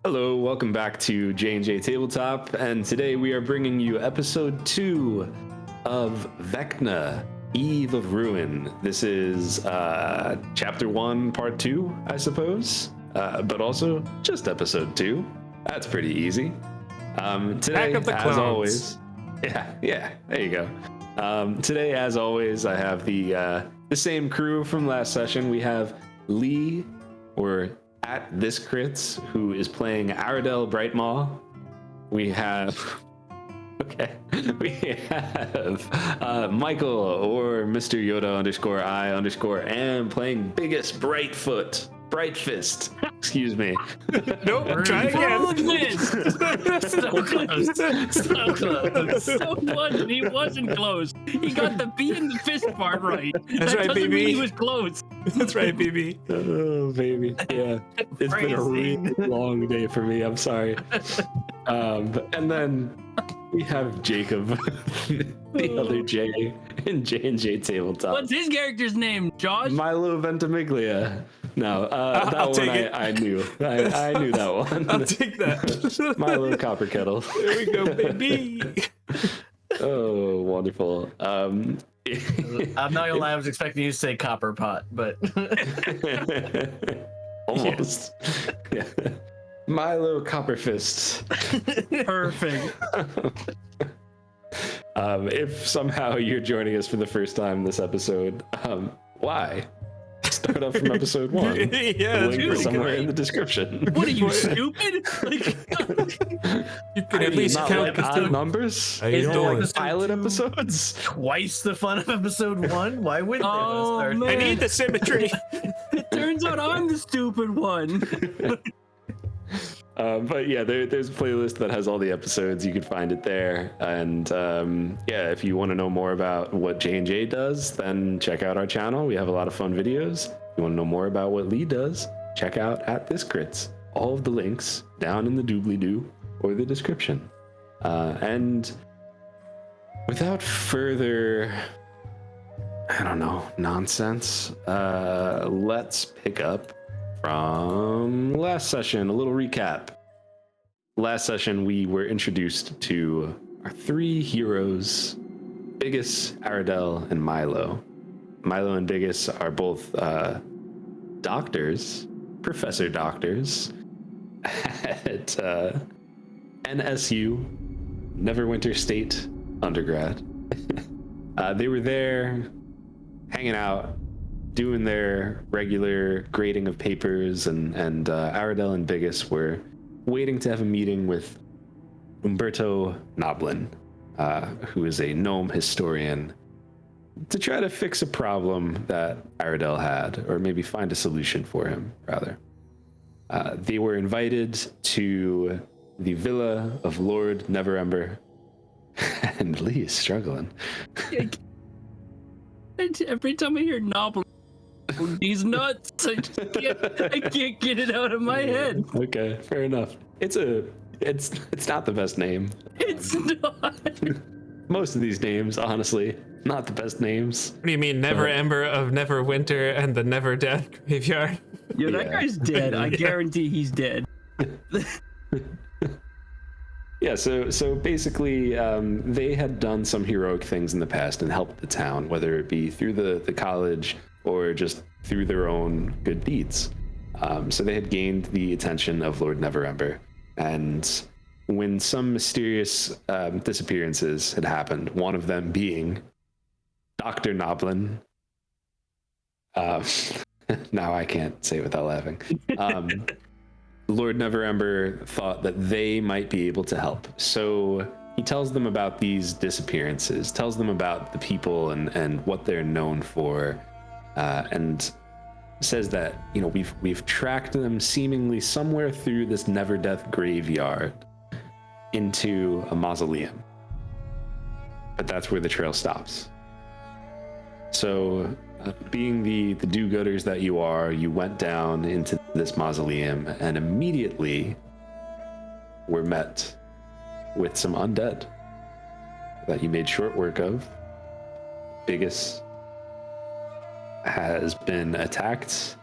Hello, welcome back to J&J Tabletop, and today we are bringing you episode 2 of Vecna, Eve of Ruin. This is chapter 1, part 2, I suppose, but also just episode 2. That's pretty easy. Today, Back of the as clones. always, yeah, there you go. Today, as always, I have the same crew from last session. We have Lee, or at this crits, who is playing Aradel Brightmaw. We have Michael, or Mr. Yoda_I_am, playing Biggus Brightfist. Excuse me. Nope, try again. So close. So close. So close. He wasn't close. He got the B and the fist part right. That's that right, doesn't mean BB. he was close. That's right, BB. Oh, baby. Yeah. It's been a really long day for me. I'm sorry. And then we have Jacob, the other J in J&J Tabletop. What's his character's name? Josh? Milo Ventimiglia. No, that I'll one take it. I knew. I knew that one. I'll take that. Milo Copperkettle. There we go, baby. Oh, wonderful. I'm not gonna lie, I was expecting you to say copper pot, but Almost. Yeah. Milo Copperfist. Perfect. If somehow you're joining us for the first time this episode, why? Start off from episode 1. Yeah, The that's link is really somewhere great. in the description. What are you, stupid? Like, You can at least not count like odd the numbers. How you Is it doing? like Like pilot episodes. twice the fun of episode 1. Why wouldn't they want to Oh, start? man. I need the symmetry. it turns out I'm the stupid one. But yeah, there's a playlist that has all the episodes. You can find it there. And yeah, if you want to know more about what J&J does, then check out our channel. We have a lot of fun videos. If you want to know more about what Lee does, check out at this crits. All of the links down in the doobly-doo or the description. And without further, I don't know, nonsense, let's pick up from last session. A little recap. Last session, we were introduced to our 3 heroes, Biggus, Aradel, and Milo. Milo and Biggus are both doctors, professor doctors, at NSU, Neverwinter State undergrad. They were there hanging out, doing their regular grading of papers, and Aradel and Biggus were waiting to have a meeting with Umberto Noblin, who is a gnome historian, to try to fix a problem that Aradel had, or maybe find a solution for him, rather. They were invited to the villa of Lord Neverember, and Lee is struggling. Every time I hear Noble, he's nuts. I can't get it out of my head. Okay, fair enough. It's not the best name. It's not. Most of these names, honestly, not the best names. What do you mean, Never Ember of Neverwinter and the Neverdeath Graveyard? Yo, that Yeah. guy's dead. I guarantee he's dead. Yeah, so basically, they had done some heroic things in the past and helped the town, whether it be through the college or just through their own good deeds. So they had gained the attention of Lord Neverember, and when some mysterious disappearances had happened, one of them being Dr. Noblin. Now I can't say it without laughing. Lord Neverember thought that they might be able to help. So he tells them about these disappearances, tells them about the people and what they're known for, and says that, you know, we've tracked them seemingly somewhere through this Neverdeath Graveyard into a mausoleum. But that's where the trail stops. So, being the do-gooders that you are, you went down into this mausoleum and immediately were met with some undead that you made short work of. Biggus has been attacked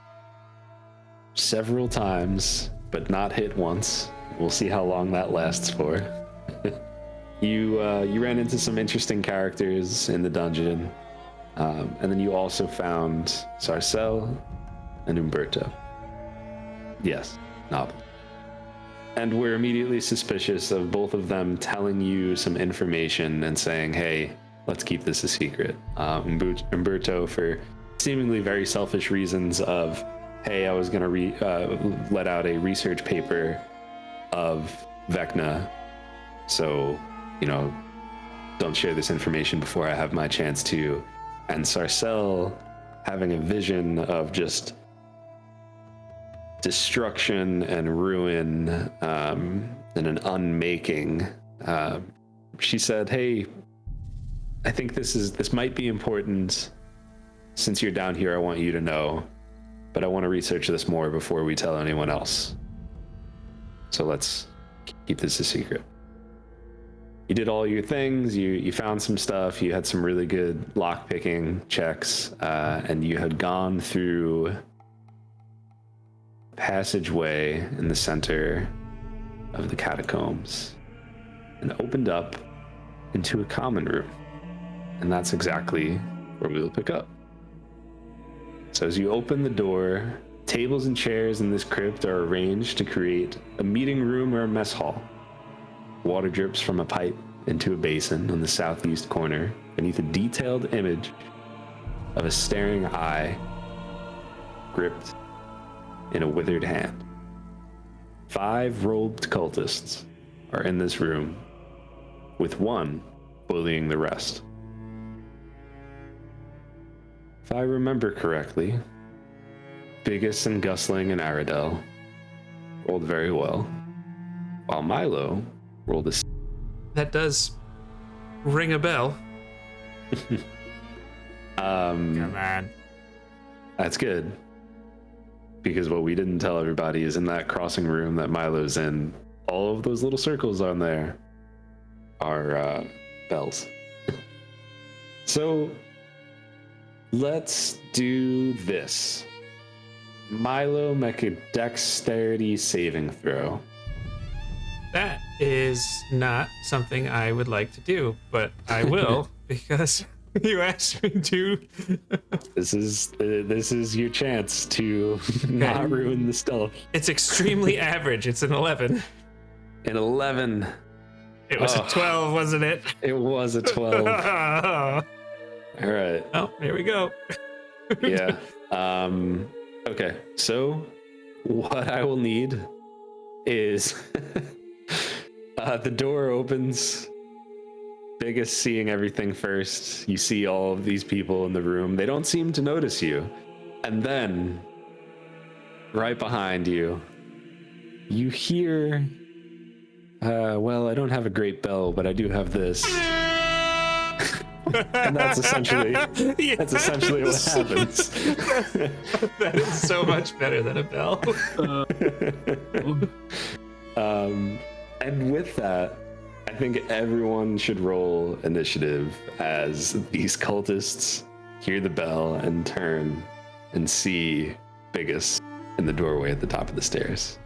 several times but not hit once. We'll see how long that lasts for. You ran into some interesting characters in the dungeon, and then you also found Sarcel and Umberto. Yes, Nob. And we're immediately suspicious of both of them telling you some information and saying, hey, let's keep this a secret. Umberto for seemingly very selfish reasons of, hey, I was going to let out a research paper of Vecna, so, don't share this information before I have my chance to. And Sarcel having a vision of just destruction and ruin and an unmaking. She said, hey, I think this might be important. Since you're down here, I want you to know, but I want to research this more before we tell anyone else. So let's keep this a secret. You did all your things, you found some stuff, you had some really good lockpicking checks, and you had gone through a passageway in the center of the catacombs and opened up into a common room. And that's exactly where we will pick up. So as you open the door, tables and chairs in this crypt are arranged to create a meeting room or a mess hall. Water drips from a pipe into a basin on the southeast corner beneath a detailed image of a staring eye gripped in a withered hand. 5 robed cultists are in this room, with one bullying the rest. If I remember correctly, Biggus and Gusling and Aradel rolled very well, while Milo rolled a... That does ring a bell. Come on. That's good. Because what we didn't tell everybody is in that crossing room that Milo's in, all of those little circles on there are bells. So let's do this. Milo, make a dexterity saving throw. That is not something I would like to do, but I will because you asked me to. This is your chance to not ruin the stealth. It's extremely average. It's an 11. An 11. It was a 12, wasn't it? It was a 12. All right. Oh, here we go. Yeah. Okay. So what I will need is the door opens. Biggus seeing everything first. You see all of these people in the room. They don't seem to notice you. And then right behind you, you hear, well, I don't have a great bell, but I do have this. And that's essentially Yes. that's essentially what happens. That is so much better than a bell. And with that, I think everyone should roll initiative as these cultists hear the bell and turn and see Biggus in the doorway at the top of the stairs.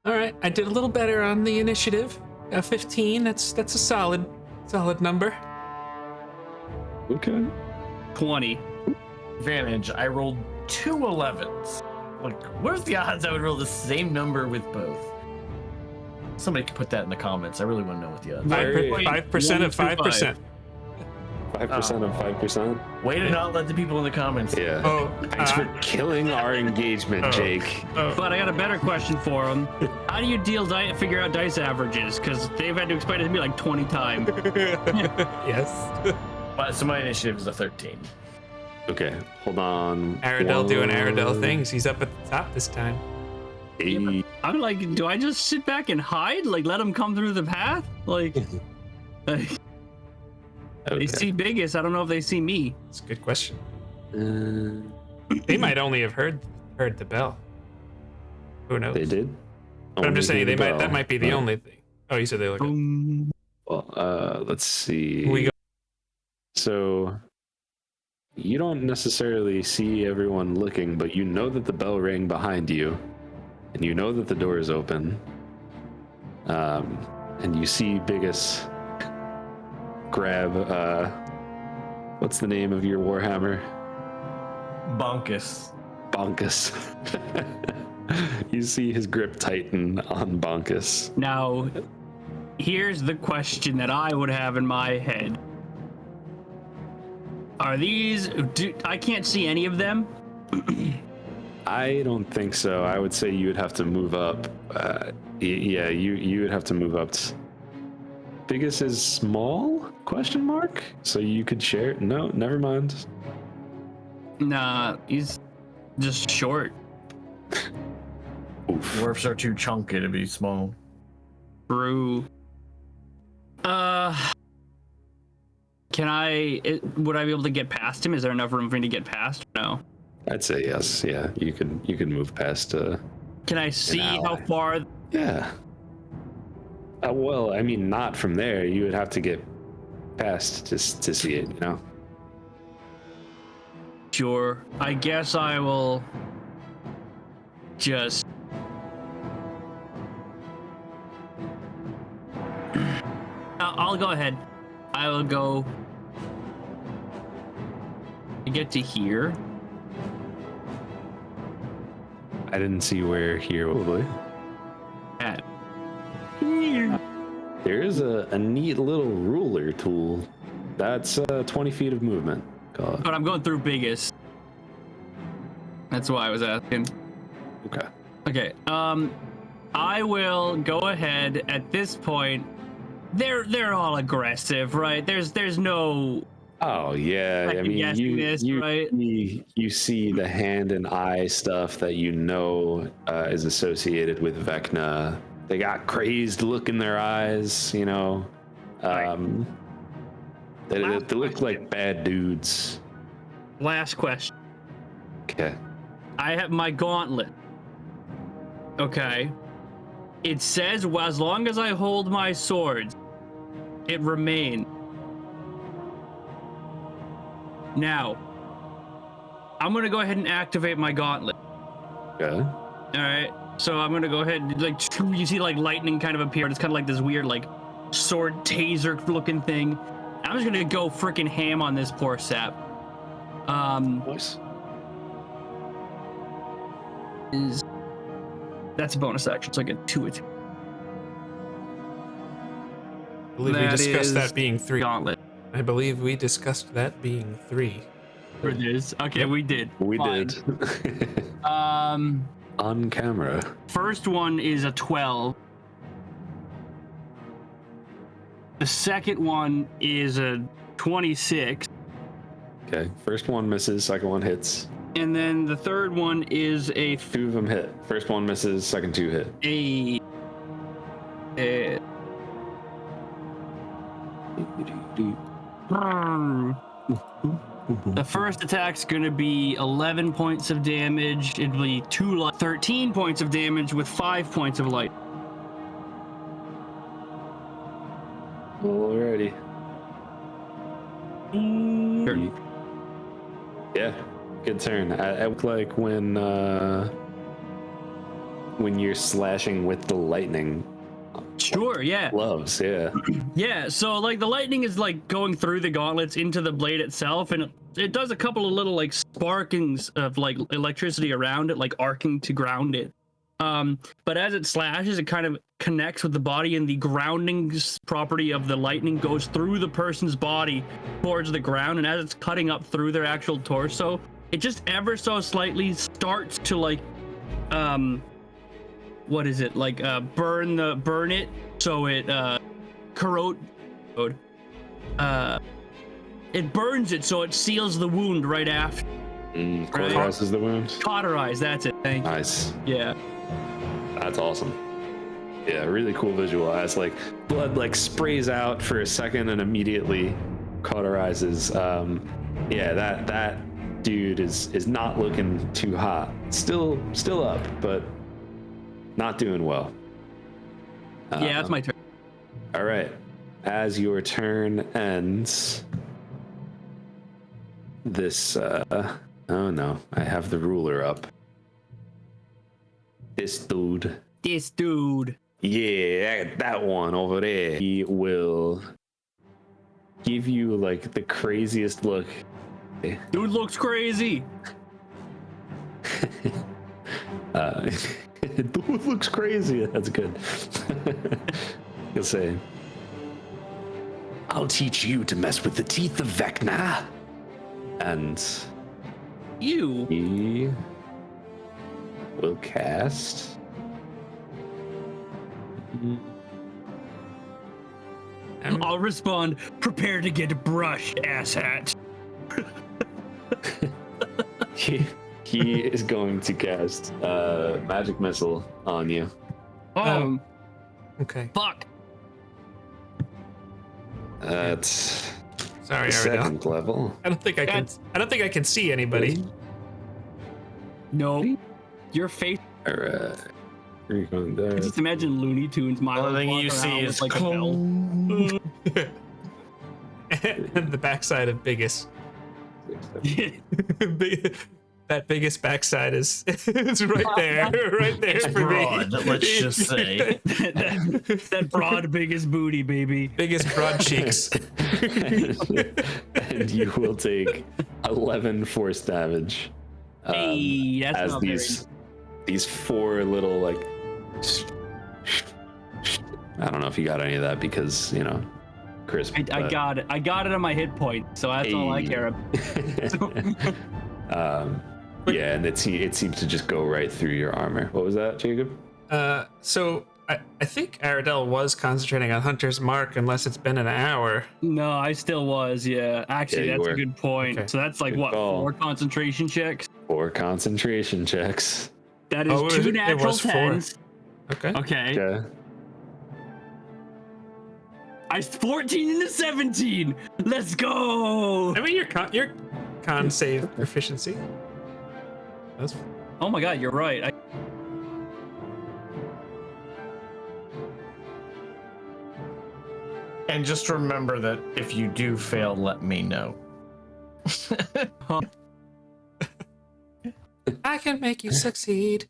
All right, I did a little better on the initiative. 15. That's a solid number. Okay. 20. Advantage. I rolled 2 11s. Like, where's the odds I would roll the same number with both? Somebody could put that in the comments. I really want to know what the odds. 5% of 5%. 5% of 5%. Way to not let the people in the comments. Yeah. Oh, Thanks for killing our engagement, Jake. But I got a better question for him. How do you figure out dice averages? Because they've had to explain it to me like 20 times. Yes. So my initiative is a 13. Okay, hold on. Aradel doing Aradel things. He's up at the top this time. 80. I'm like, do I just sit back and hide? Like, let them come through the path? Like, they Okay. see Biggus. I don't know if they see me. It's a good question. Uh, They might only have heard the bell. Who knows? they did. But I'm just saying Only the that might be the bell. only thing. Oh, you said they look. Well, let's see. We go. So You don't necessarily see everyone looking, but you know that the bell rang behind you, and you know that the door is open. And you see Biggus grab, what's the name of your Warhammer? Bonkus. Bonkus. You see his grip tighten on Bonkus. Now, here's the question that I would have in my head. Are these... I can't see any of them. I don't think so. I would say you would have to move up. Yeah, you would have to move up. Biggus is small? Question mark? So you could share? No, never mind. Nah, he's just short. Oof. Dwarfs are too chunky to be small. True. Would I be able to get past him? Is there enough room for me to get past? No. I'd say yes. Yeah, you can move past. Can I see how far? Yeah. Well, I mean, not from there. You would have to get past to see it. You know. Sure. I guess I will just... I'll go ahead. I will go to get to here. I didn't see where here would be. At here. There is a neat little ruler tool. That's 20 feet of movement. God. But I'm going through Biggus. That's why I was asking. Okay. Okay. I will go ahead at this point. They're all aggressive, right? There's no... Oh yeah, I mean right? you see the hand and eye stuff that you know is associated with Vecna. They got crazed look in their eyes, you know. They look like bad dudes. Last question. Okay. I have my gauntlet. Okay. It says, well, as long as I hold my swords, it remains. Now, I'm gonna go ahead and activate my gauntlet. Okay. All right. So I'm gonna go ahead and, like, you see like lightning kind of appear. It's kind of like this weird like sword taser looking thing. I'm just gonna go freaking ham on this poor sap. Nice. That's a bonus action, so I get 2 attacks. I believe we discussed that being 3. Gauntlet. I believe we discussed that being 3. It is. Okay, we did. We Fine. did. On camera. First one is a 12. The second one is a 26. Okay. First one misses, second one hits. And then the third one is a 2 of them hit. First one misses, second 2 hit. The first attack's gonna be 11 points of damage. It'll be 13 points of damage with 5 points of light. Alrighty. Turn. Yeah, good turn. I look like when you're slashing with the lightning. Sure, yeah. Gloves, yeah. Yeah, so like the lightning is like going through the gauntlets into the blade itself, and it does a couple of little like sparkings of like electricity around it, like arcing to ground it. But as it slashes, it kind of connects with the body, and the grounding property of the lightning goes through the person's body towards the ground, and as it's cutting up through their actual torso, it just ever so slightly starts to like what is it, like burn it, so it corrode it burns it, so it seals the wound right after. Cauterizes the wound. Cauterize, that's it. Thank you. Nice. Yeah. That's awesome. Yeah, really cool visual. As like blood like sprays out for a second and immediately cauterizes. Yeah, that dude is not looking too hot. Still up, but not doing well. Yeah, that's my turn. All right. As your turn ends, this. Oh no, I have the ruler up. This dude. Yeah, that one over there. He will give you like the craziest look. Dude looks crazy. Dude looks crazy. That's good. He'll say, "I'll teach you to mess with the teeth of Vecna." And You. he will cast. I'll respond, prepare to get brushed, asshat. He is going to cast magic missile on you. Okay. Fuck. That's Sorry, the Aradel. second level. I don't think I can see anybody. No. Your face. Alright. You're going there. I just imagine Looney Tunes. Milo Only thing walking you see around is with, like a bell. And the backside of Biggus. That biggest backside is it's right there. Right there's for Broad, me. let's just say. that broad biggest booty, baby. Biggest broad cheeks. And you will take 11 force damage. Hey, that's as not these four little like I don't know if you got any of that because crisp. I got it. I got it on my hit point, so that's all I care about. Yeah, and it seems to just go right through your armor. What was that, Jacob? So I think Aradel was concentrating on Hunter's Mark unless it's been an hour. No, I still was. Yeah, actually, Yeah, you that's were. a good point. Okay. So that's like Good what call. 4 concentration checks. 4 concentration checks. That is 2 natural was 4. 10s. Okay. Okay. Okay. I 14 into 17. Let's go. I mean, your con save proficiency. That's Oh my god, you're right. And just remember that if you do fail, let me know. I can make you succeed.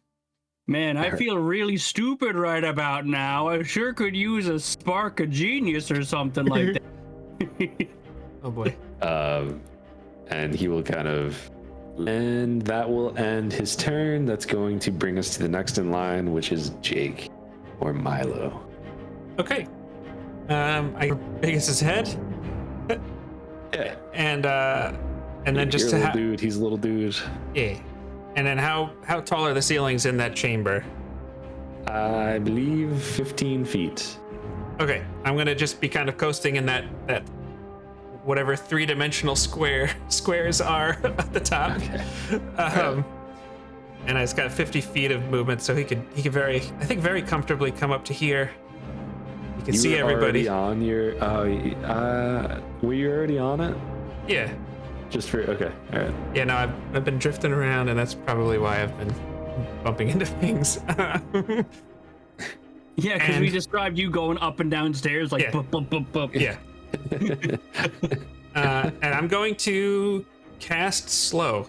Man, I feel really stupid right about now. I sure could use a spark of genius or something like that. Oh boy. And he will and that will end his turn. That's going to bring us to the next in line, which is Jake or Milo. Okay. I Biggus' head. Yeah. And then just You're a to little dude. He's a little dude. yeah. And then how tall are the ceilings in that chamber? I believe 15 feet. Okay, I'm gonna just be kind of coasting in that whatever 3-dimensional squares are at the top. Okay. And it's got 50 feet of movement, so he could very comfortably come up to here. You can see everybody. On your were you already on it? Yeah. Just for okay, all right. Yeah, no, I've been drifting around, and that's probably why I've been bumping into things. Yeah, because we And- described you going up and down stairs like Yeah. bup, bup, bup, bup. Yeah. And I'm going to cast slow,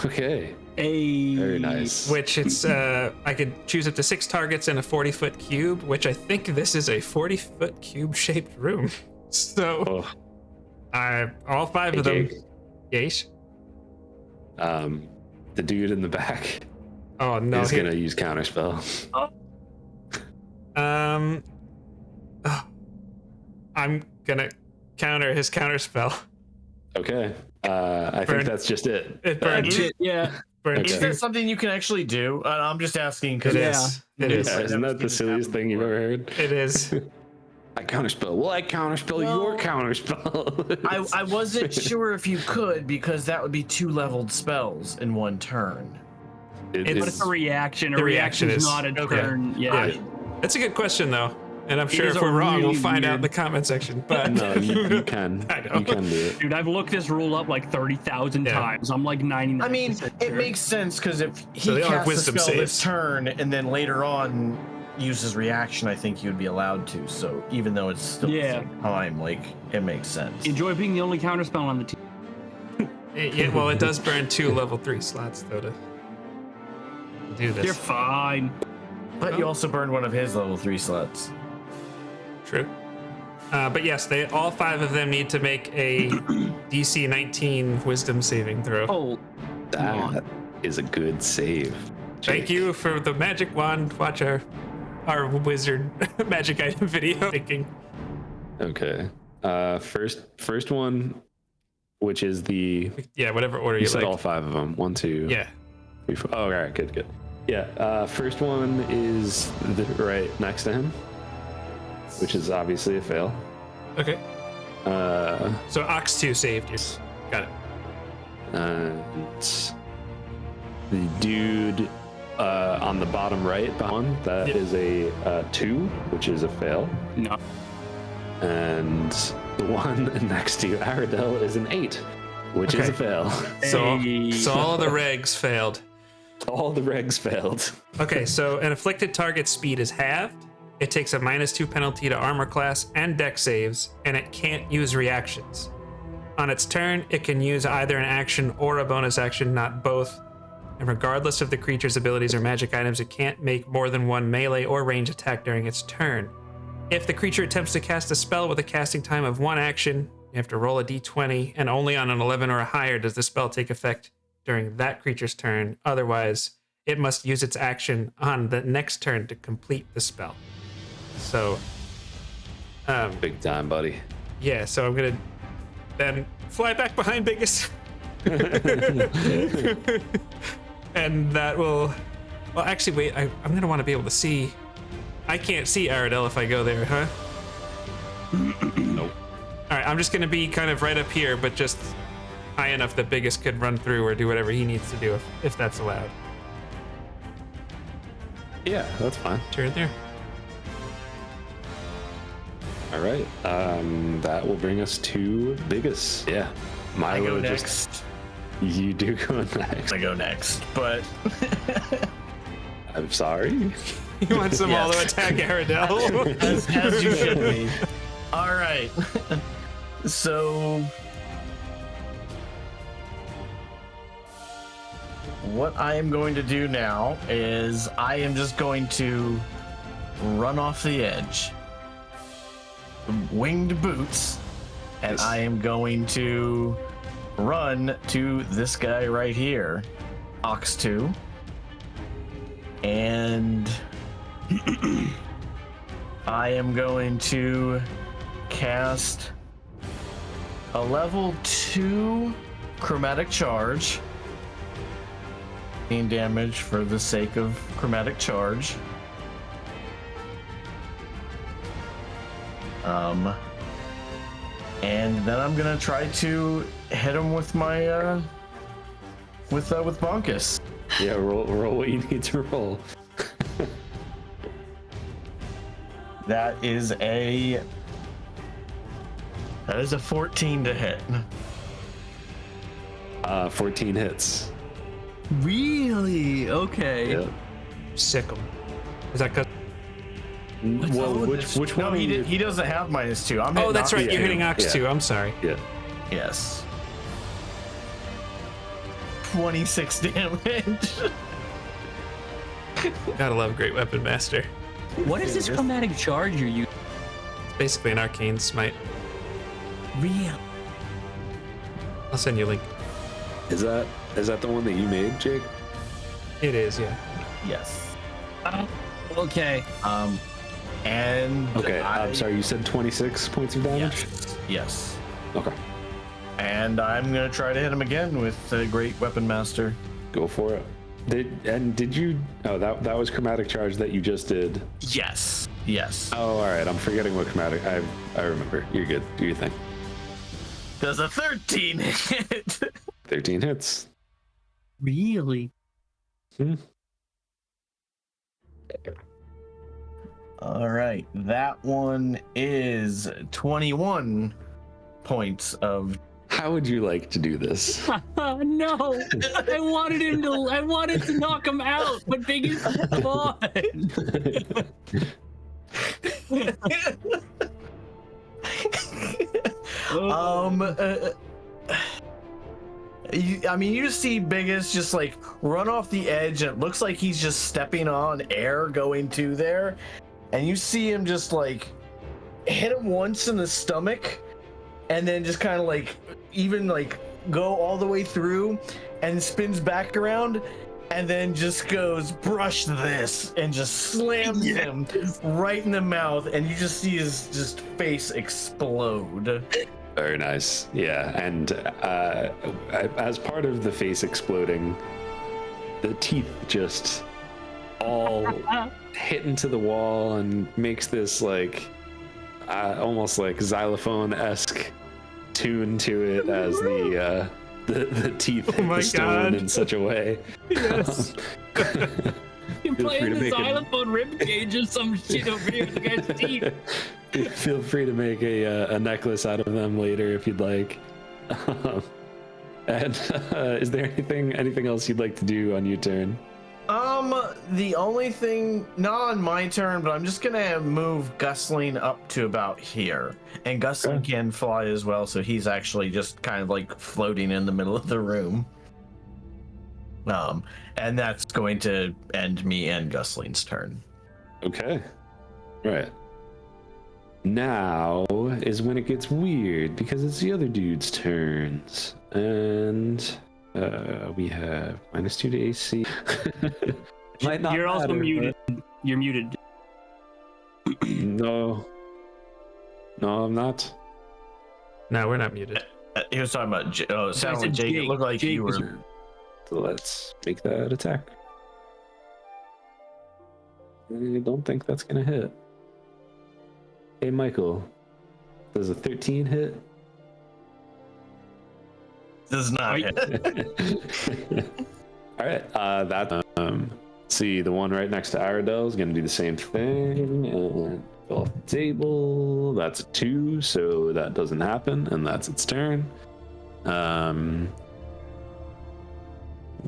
Okay. Hey. Very nice. which it's I could choose up to 6 targets in a 40-foot cube, which I think this is a 40-foot cube-shaped room. So Oh, all 5 hey, of them. Jake. Yes. The dude in the back Oh no. is gonna use counterspell. I'm gonna counter his counterspell. Okay. I Burn. think that's just it. It burns. Yeah. Burns. Okay. Is that something you can actually do? I'm just asking because It Yeah. is. It Yeah. is. Yeah, isn't that the silliest thing you've ever heard? It is. I counterspell. Well, I counterspell your Well, counterspell. I wasn't sure if you could because that would be 2 leveled spells in 1 turn. It It's- But it's a reaction. A The reaction reaction is is- not a okay. turn. Yeah. Yeah. That's a good question, though. And I'm It sure is if a we're wrong, we'll really find out in the weird- comment section. But no, you can. I know. You can do it. Dude, I've looked this rule up like 30,000 Yeah. times. I'm like 99. I mean, it makes sense because if he So they all have casts a wisdom spell this saves. turn and then later on uses reaction, I think he would be allowed to. So even though it's still Yeah. the same time, like it makes sense. Enjoy being the only counterspell on the team. Well, it does burn 2 level 3 slots though to do this. You're fine. But you also burned one of his level 3 slots. True. But yes, all 5 of them need to make a DC 19 Wisdom saving throw. Oh, That is a good save. Thank you for the magic wand. Watch our wizard magic item video. Thinking. Okay. First one, which is the Whatever order you you said like. all 5 of them. 1, 2, Yeah. 3, 4. Oh, all right, good. Yeah. First one is right next to him, which is obviously a fail. Okay. So Ox 2 saved you. Got it. And the dude on the bottom right, that is a 2, which is a fail. no. And the one next to Aradel is an 8, which is Okay. a fail. So all of the regs failed. All the regs failed. Okay, so an afflicted target's speed is halved. It takes a -2 penalty to armor class and dex saves, and it can't use reactions. On its turn, it can use either an action or a bonus action, not both. And regardless of the creature's abilities or magic items, it can't make more than 1 melee or range attack during its turn. If the creature attempts to cast a spell with a casting time of 1 action, you have to roll a d20, and only on an 11 or higher does the spell take effect during that creature's turn. Otherwise, it must use its action on the next turn to complete the spell. So, Big time, buddy. yeah, so I'm gonna then fly back behind Biggus. And that will, well, actually, wait, I'm gonna want to be able to see. I can't see Aradel if I go there, huh? Nope. All right, I'm just gonna be kind of right up here, but just high enough that Biggus could run through or do whatever he needs to do if that's allowed. Yeah, that's fine. Turn there. All right. That will bring us to Biggus. Yeah. I Milo go just. next. You do go next. I go next, but I'm sorry. He wants them all to attack Aradel. as you should be. All right. So, what I am going to do now is I am just going to run off the edge, winged boots, and I am going to run to this guy right here, Ox 2, and I am going to cast a level 2 chromatic charge. 15 damage for the sake of chromatic charge. And then I'm gonna try to hit him with my with Bonkus. Yeah, roll what you need to roll. That is a 14 to hit. 14 hits. Really? Okay. Yep. Sick him. Is that because? Well, which No, one? he doesn't have -2. I'm Oh, hitting that's Ox right. You're 2. hitting Ox Yeah. 2. I'm sorry. Yeah. Yes. 26 damage. Gotta love Great Weapon Master. What is this chromatic charge you're using? It's basically an arcane smite. Real. I'll send you a link. Is that the one that you made, Jake? It is, yeah. Yes. Okay. And Okay. I'm sorry. You said 26 points of damage. Yes. Okay. And I'm gonna try to hit him again with the Great Weapon Master. Go for it. Did you? Oh, that was chromatic charge that you just did. Yes. Yes. Oh, all right. I'm forgetting what chromatic. I remember. You're good. Do your thing. Does a 13 hit? 13 hits. Really? All right. That one is 21 points of. How would you like to do this? No. I wanted to knock him out, but Biggus I mean, you see Biggus just like run off the edge, and it looks like he's just stepping on air going to there. And you see him just like hit him once in the stomach, and then just kind of like even like go all the way through and spins back around, and then just goes, brush this, and just slams him right in the mouth, and you just see his just face explode. Very nice. Yeah, and as part of the face exploding, the teeth just all hit into the wall and makes this like almost like xylophone-esque tune to it as the teeth hit the stone in such a way. Yes. You're Feel free playing to the make xylophone rib cage or some shit over here with the guy's teeth. Feel free to make a necklace out of them later if you'd like. And is there anything else you'd like to do on your turn? The only thing, not on my turn, but I'm just gonna move Gusling up to about here. And Gusling can fly as well, so he's actually just kind of like floating in the middle of the room. And that's going to end me and Gusling's turn. Okay. Right. Now is when it gets weird because it's the other dude's turns. And we have -2 to AC. Might not You're also matter, muted. You're muted. No, I'm not. No, we're not muted. He was talking about, it sounded like Jake. It Jake. looked like Jake you was- were. So let's make that attack. I don't think that's gonna hit. Hey, Michael, does a 13 hit? Does not hit. All right, see, the one right next to Aradel is gonna do the same thing and go off the table. That's a 2, so that doesn't happen, and that's its turn.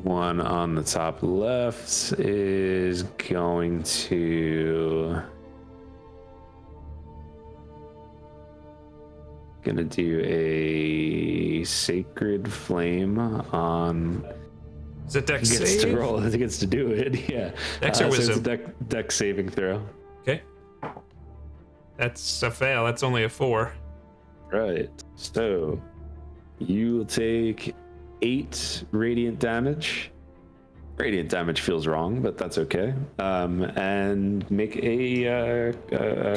One on the top left is going to do a sacred flame on. Is it dex He gets save? to roll. He gets to do it. Yeah. Dex or So it's wisdom? a dex saving throw. Okay. That's a fail. That's only a 4. Right. So you will take 8 radiant damage. Radiant damage feels wrong, but that's okay. And make a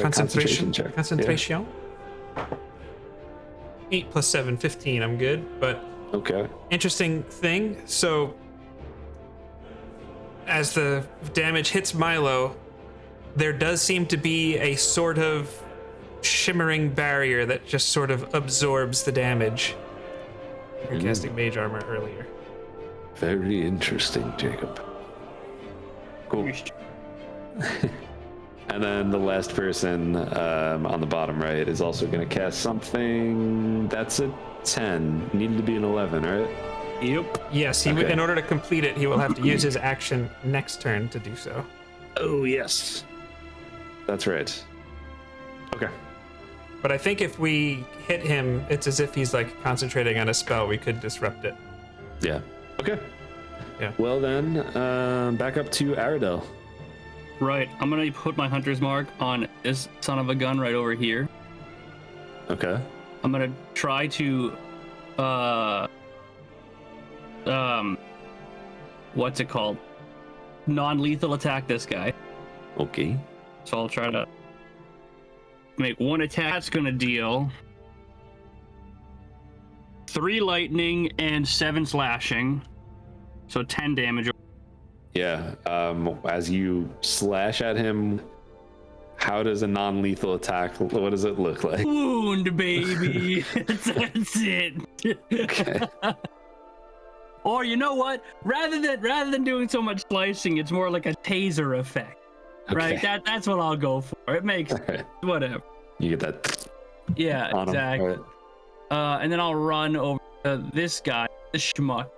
concentration check. Concentration. 8 plus 7, 15. I'm good. But Yeah. Okay. interesting thing. So as the damage hits Milo, there does seem to be a sort of shimmering barrier that just sort of absorbs the damage. You're casting mage armor earlier. Very interesting, Jacob. Cool. And then the last person on the bottom right is also going to cast something. That's a 10. Needed to be an 11, right? Yep. Yes, in order to complete it, he will have to use his action next turn to do so. Oh, yes. That's right. Okay. But I think if we hit him, it's as if he's like concentrating on a spell. We could disrupt it. Yeah. Okay. Yeah. Well then, back up to Aradel. Right. I'm gonna put my hunter's mark on this son of a gun right over here. Okay. I'm gonna try to what's it called? Non-lethal attack this guy. Okay. So I'll try to make one attack. That's gonna deal 3 lightning and 7 slashing. So 10 damage. Yeah. As you slash at him, how does a non-lethal attack? What does it look like? Wound, baby. That's it. Okay. Or you know what? Rather than doing so much slicing, it's more like a taser effect. Right? Okay. That's what I'll go for. It makes All right. whatever. You get that Yeah, on him. exactly. All right. And then I'll run over to this guy, this schmuck,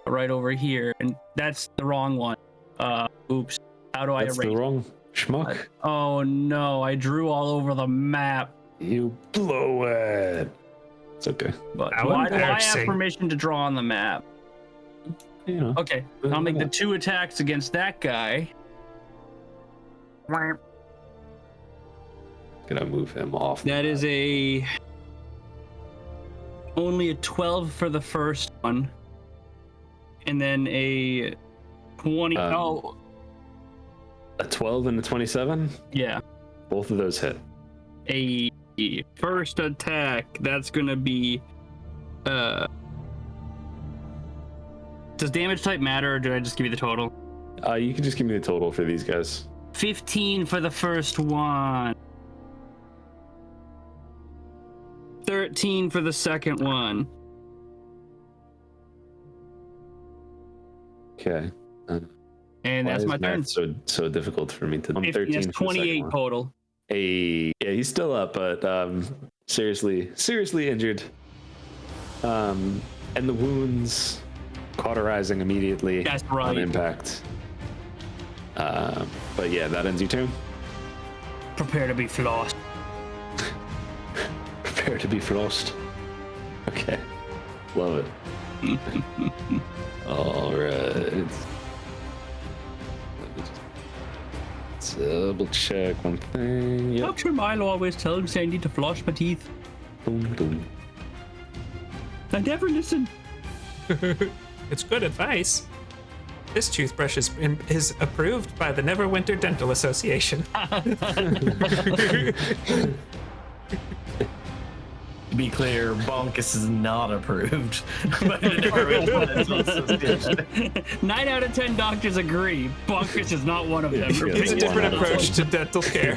right over here, and that's the wrong one. Oops. How do I That's erase? the wrong schmuck. Oh no! I drew all over the map. You blow it. It's okay. But How why do I have embarrassing. permission to draw on the map? You know. Okay, I'll make the 2 attacks against that guy. Gonna move him off. That is only a 12 for the first one, and then a 20. A 12 and a 27. Yeah. Both of those hit. A first attack. That's gonna be. Does damage type matter, or do I just give you the total? You can just give me the total for these guys. 15 for the first one. 13 for the second one. Okay. And Why that's is my turn. math so difficult for me to. 15, 13 that's for the second 28 one. total. Yeah, he's still up, but seriously injured. And the wounds cauterizing immediately That's on right. impact. But yeah, that ends your turn. Prepare to be flossed. Prepare to be frost. Okay. Love it. All right. Let me just double check one thing. Yep. Dr. Milo always tells me I need to floss my teeth. Boom, boom. I never listen. It's good advice. This toothbrush is approved by the Neverwinter Dental Association. To be clear, Bonkus is not approved by the Neverwinter Dental Association. 9 out of 10 doctors agree. Bunkus is not one of them. Yeah, It's a Yeah. different Yeah. approach to dental care.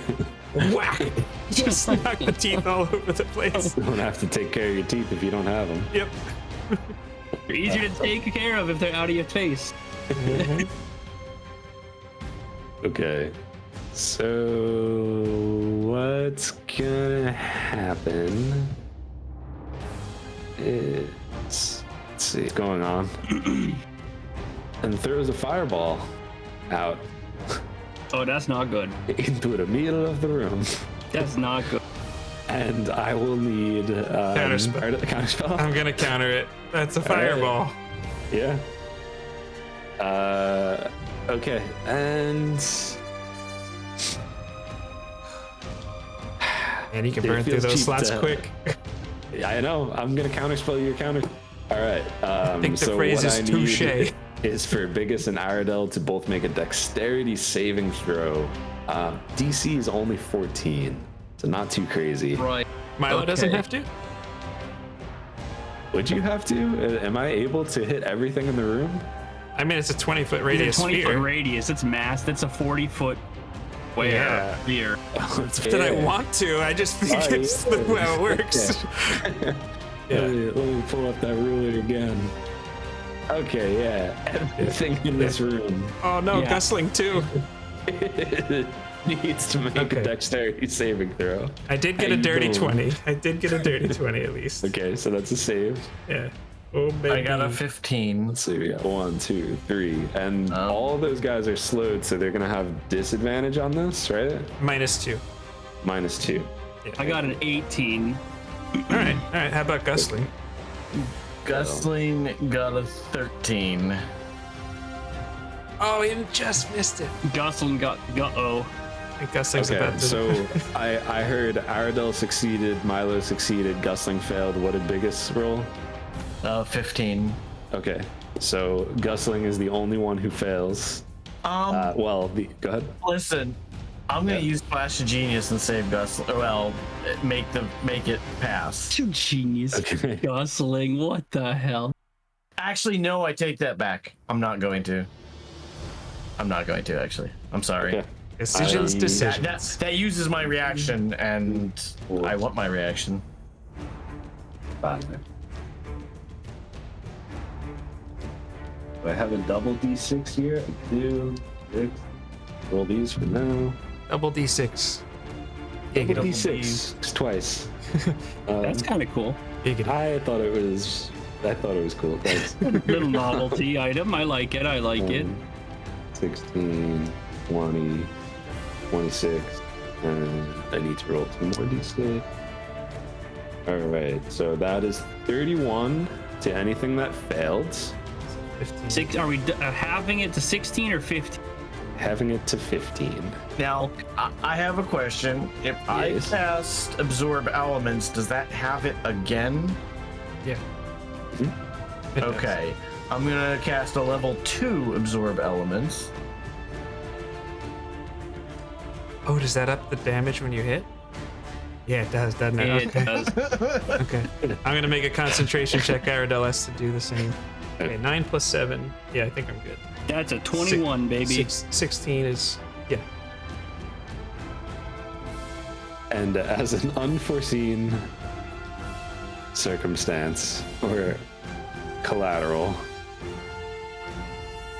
Whack! Just knock the teeth all over the place. You don't have to take care of your teeth if you don't have them. Yep. They're easier to take care of if they're out of your face. Okay. So what's gonna happen is, let's see what's going on. And throws a fireball out Oh, that's not good. into the middle of the room. That's not good. And I will need Counterspell. Counterspell. I'm gonna counter it. That's a right. fireball. Yeah. Okay. And And you can It burn through feels those cheap slots to- quick. I know I'm gonna counterspell your counter. All right. I think the so phrase what is I touche. need is for Biggus and Aradel to both make a dexterity saving throw. DC is only 14, so not too crazy. Right. Milo doesn't Okay. have to? Would you have to? Am I able to hit everything in the room? I mean, it's a 20-foot It's radius a 20-foot sphere. radius. It's mass. That's a 40-foot Yeah. sphere. That's Did I fair. want to? I just think Oh, it's yeah. how it works. Let me pull up that ruler again. Okay, yeah. Everything in this room Oh no, Yeah. Gusling too. needs to make Okay. a dexterity saving throw. I did get a dirty Boom. 20. I did get a dirty 20 at least. Okay, so that's a save. Yeah. Oh baby. I got a 15. Let's see, we got 1, 2, 3, and Oh. all those guys are slowed, so they're gonna have disadvantage on this, right? -2. -2. I got an 18. All right. How about Gusling? Gusling got a 13. Oh, he just missed it. Gusling got uh-oh. I think Gusling's Okay, about to. so I heard Aradel succeeded, Milo succeeded, Gusling failed. What did Biggus roll? 15. Okay, so Gusling is the only one who fails. Go ahead. Listen, I'm gonna Yeah. use Flash of Genius and save Gusling. Well, make it pass. You genius. Okay. Gusling, what the hell? Actually, no, I take that back. I'm not going to. Actually. I'm sorry. Okay. Decisions, I- decisions. That uses my reaction, and I want my reaction. Do I have a double D6 here? I do. Roll these for now. Double D6. Double Giggity. D6. It's twice. That's kind of cool. Giggity. I thought it was cool. Thanks. Little novelty item. I like it. 16, 20, 26, and I need to roll 2 more D6. All right, so that is 31 to anything that failed. 15. Are we halving it to 16 or 15? Having it to 15. Now, I have a question. If Yes. I cast Absorb Elements, does that have it again? Yeah. Mhm. It does. Okay. I'm gonna cast a level 2 Absorb Elements. Oh, does that up the damage when you hit? Yeah, it does, doesn't it? It Okay. does. Okay. I'm gonna make a concentration check. Aradel has to do the same. Okay, 9 plus 7. Yeah, I think I'm good. That's a 21, baby. 16 is, yeah. And as an unforeseen circumstance or collateral,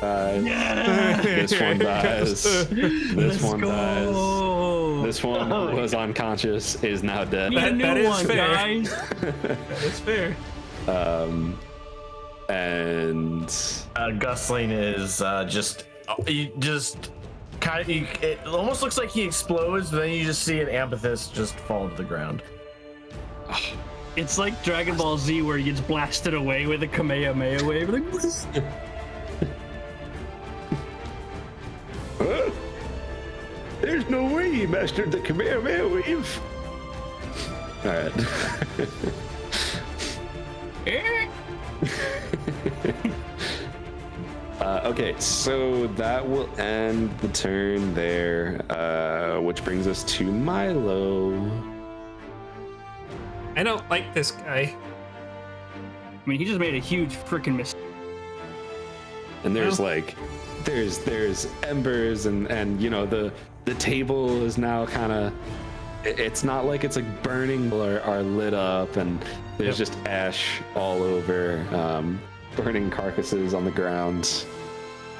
this one dies. This one dies. This one was unconscious, is now dead. That is one, fair. guys. That's fair. And Gusling is just kind of. It almost looks like he explodes, but then you just see an amethyst just fall to the ground. It's like Dragon Ball Z where he gets blasted away with a Kamehameha wave. Like, there's no way he mastered the Kamehameha wave. All right. Okay, so that will end the turn there, which brings us to Milo. I don't like this guy. I mean, he just made a huge freaking mistake. And there's Oh. like, there's embers and you know the table is now kind of. It's not like it's like burning or are lit up, and there's just ash all over, burning carcasses on the ground.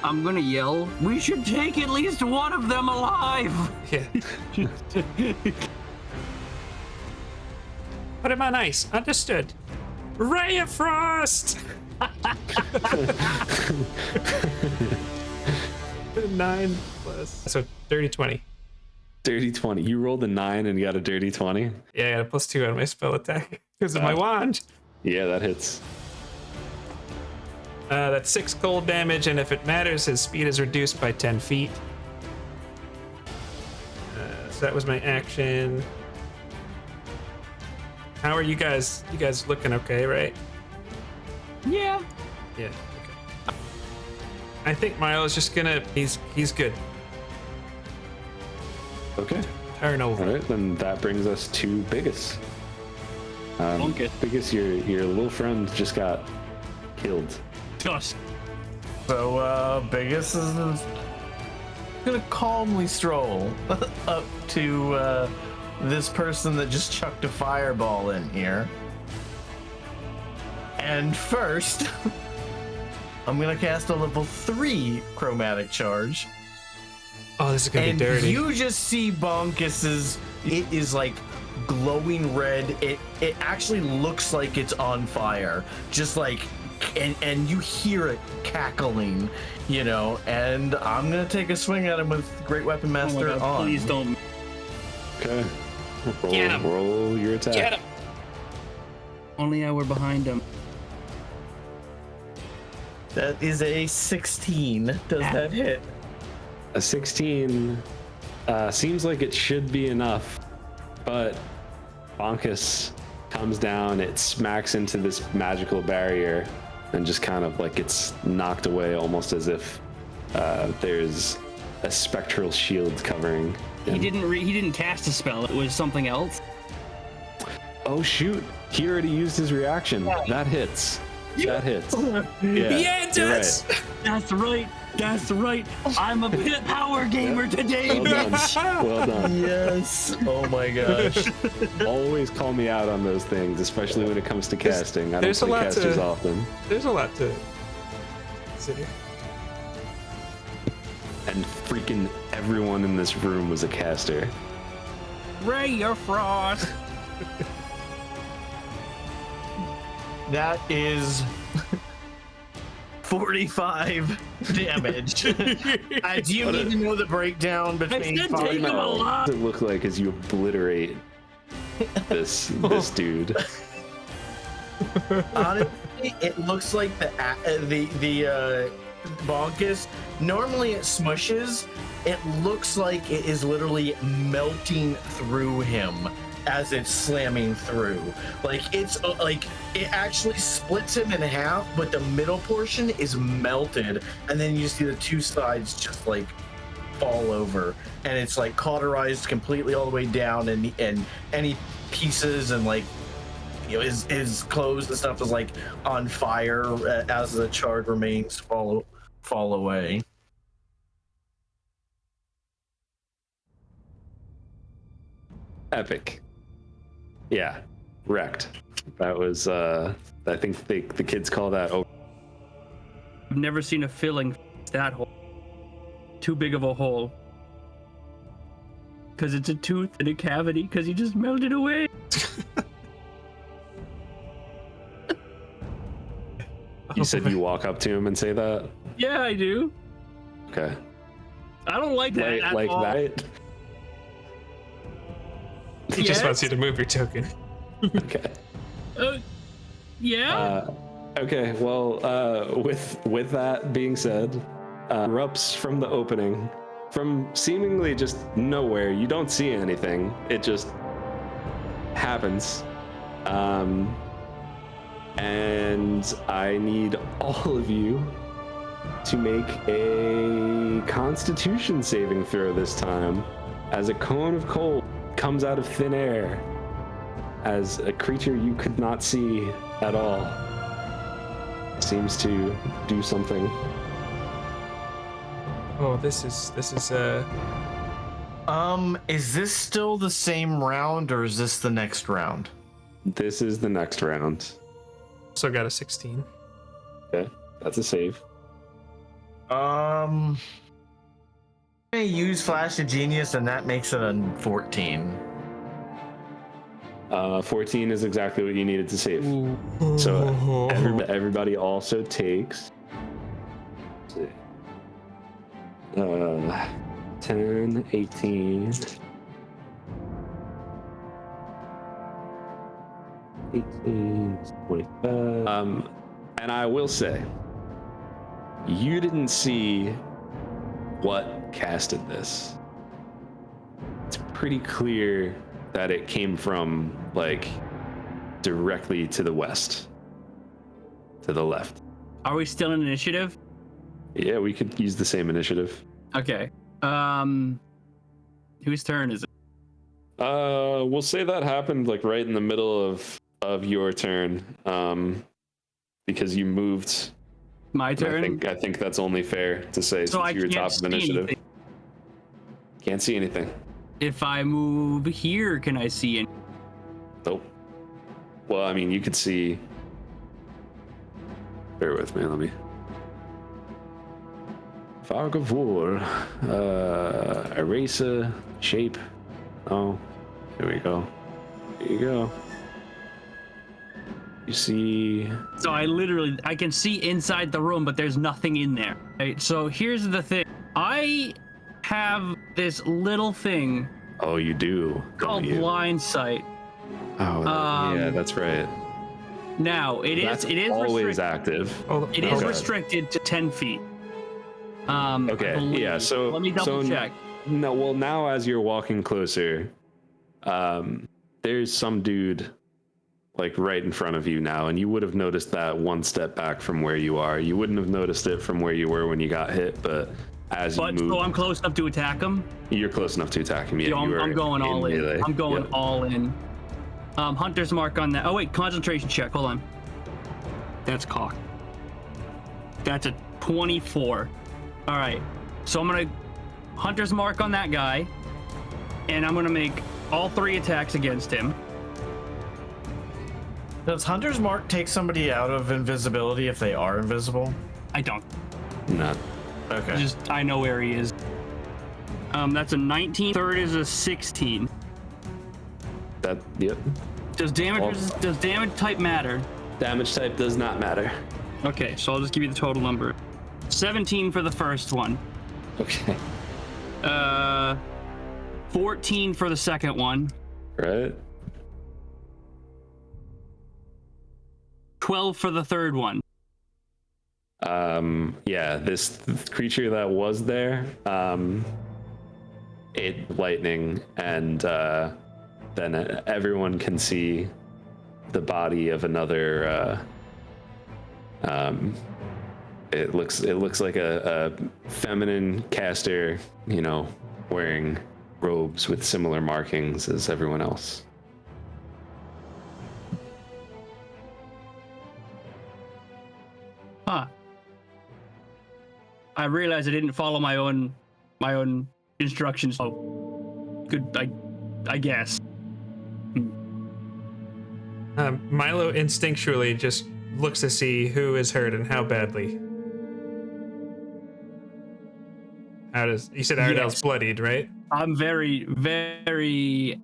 I'm gonna yell, we should take at least one of them alive! Yeah. Put him on ice. Understood. Ray of Frost! 9 plus. So dirty 20. Dirty 20. You rolled a 9 and got a dirty 20. Yeah, I got a +2 on my spell attack because of my wand. Yeah, that hits. That's 6 cold damage, and if it matters, his speed is reduced by 10 feet. So that was my action. How are you guys? You guys looking okay, right? Yeah. Yeah. Okay. I think Milo's just gonna. He's good. Okay. Turn over. All right, then that brings us to Biggus. Bunkus. Biggus, your little friend just got killed. Dust. So Biggus is gonna calmly stroll up to this person that just chucked a fireball in here. And first, I'm gonna cast a level 3 chromatic charge. Oh, this is gonna And be dirty. you just see Bonkis's, it is like glowing red. It actually looks like it's on fire. Just like, and you hear it cackling, you know, and I'm gonna take a swing at him with Great Weapon Oh my Master God, on. please don't. Okay. Get him. Roll your attack. Get him. Only I were behind him. That is a 16. Does that hit? A 16 seems like it should be enough, but Bonkus comes down, it smacks into this magical barrier and just kind of like gets knocked away, almost as if there's a spectral shield covering him. He didn't cast a spell. It was something else. Oh shoot, he already used his reaction. That hits. That hits. Yeah, Yeah, it you're does. right. That's right. That's right. I'm a bit power gamer today, Well done. bitch. Well done. Yes. Oh my gosh. Always call me out on those things, especially when it comes to casting. I don't there's a play lot casters to- often. There's a lot to consider. And freaking everyone in this room was a caster. Ray of Frost. That is 45 damage. Do you need to know the breakdown between said fire? take him alive. What does it look like as you obliterate this dude. Honestly, it looks like the Bonkus. Normally it smushes. It looks like it is literally melting through him as it's slamming through. Like it's like it actually splits him in half, but the middle portion is melted, and then you see the two sides just like fall over, and it's like cauterized completely all the way down, and any pieces and like, you know, his clothes and stuff is like on fire as the charred remains fall away. Epic. Yeah, wrecked. That was I think the kids call that I've never seen a filling that hole. Too big of a hole. Because it's a tooth and a cavity, because he just melted away. You said you walk up to him and say that? Yeah, I do. Okay. I don't like that at like all. that? He just wants you to move your token. Okay. Yeah? Okay, well, with that being said, erupts from the opening, from seemingly just nowhere. You don't see anything. It just happens. And I need all of you to make a Constitution saving throw this time, as a cone of cold comes out of thin air, as a creature you could not see at all seems to do something. Oh, this is Is this still the same round, or is this the next round? This is the next round. also got a 16. Okay, that's a save. I use Flash of Genius, and that makes it a 14. 14 is exactly what you needed to save. So everybody also takes 10, 18, 25. And I will say, you didn't see what casted this. It's pretty clear that it came from, like, directly to the west, to the left. Are we still in initiative? Yeah, we could use the same initiative. Okay. Whose turn is it? We'll say that happened like right in the middle of your turn, because you moved. My turn? I think that's only fair to say, So since you were top of initiative. anything. Can't see anything. If I move here, can I see it? Nope. Well, I mean, you could see. Bear with me. Let me. Fog of War. Eraser. Shape. Oh. Here we go. Here you go. You see. So I can see inside the room, but there's nothing in there. Right? So here's the thing. I have this little thing Oh, you do. called don't you? blind sight. Oh, yeah, that's right. Now it is always active. Oh, It is Okay. restricted to 10 feet. I Okay, believe. yeah. So let me double check. No, well, now as you're walking closer, there's some dude like right in front of you now, and you would have noticed that one step back from where you are. You wouldn't have noticed it from where you were when you got hit, but as you move, So I'm close enough to attack him. you're close enough to attack him. Yeah, Yo, you are I'm going all in. melee. I'm going Yep. all in. Hunter's mark on that. Oh wait, concentration check. Hold on. That's cocked. That's a 24. All right. So I'm gonna Hunter's mark on that guy, and I'm gonna make all 3 attacks against him. Does Hunter's Mark take somebody out of invisibility if they are invisible? I don't. No. Okay. I know where he is. That's a 19. Third is a 16. Yep. Does damage type matter? Damage type does not matter. Okay, so I'll just give you the total number. 17 for the first one. Okay. 14 for the second one. Right. 12 for the third one. Yeah, this creature that was there, it lightning, and then everyone can see the body of another. It looks like a feminine caster, you know, wearing robes with similar markings as everyone else. Huh. I realized I didn't follow my own instructions. Oh, good. I guess. Milo instinctually just looks to see who is hurt and how badly. You said Aradel's Yes. bloodied, right? I'm very, very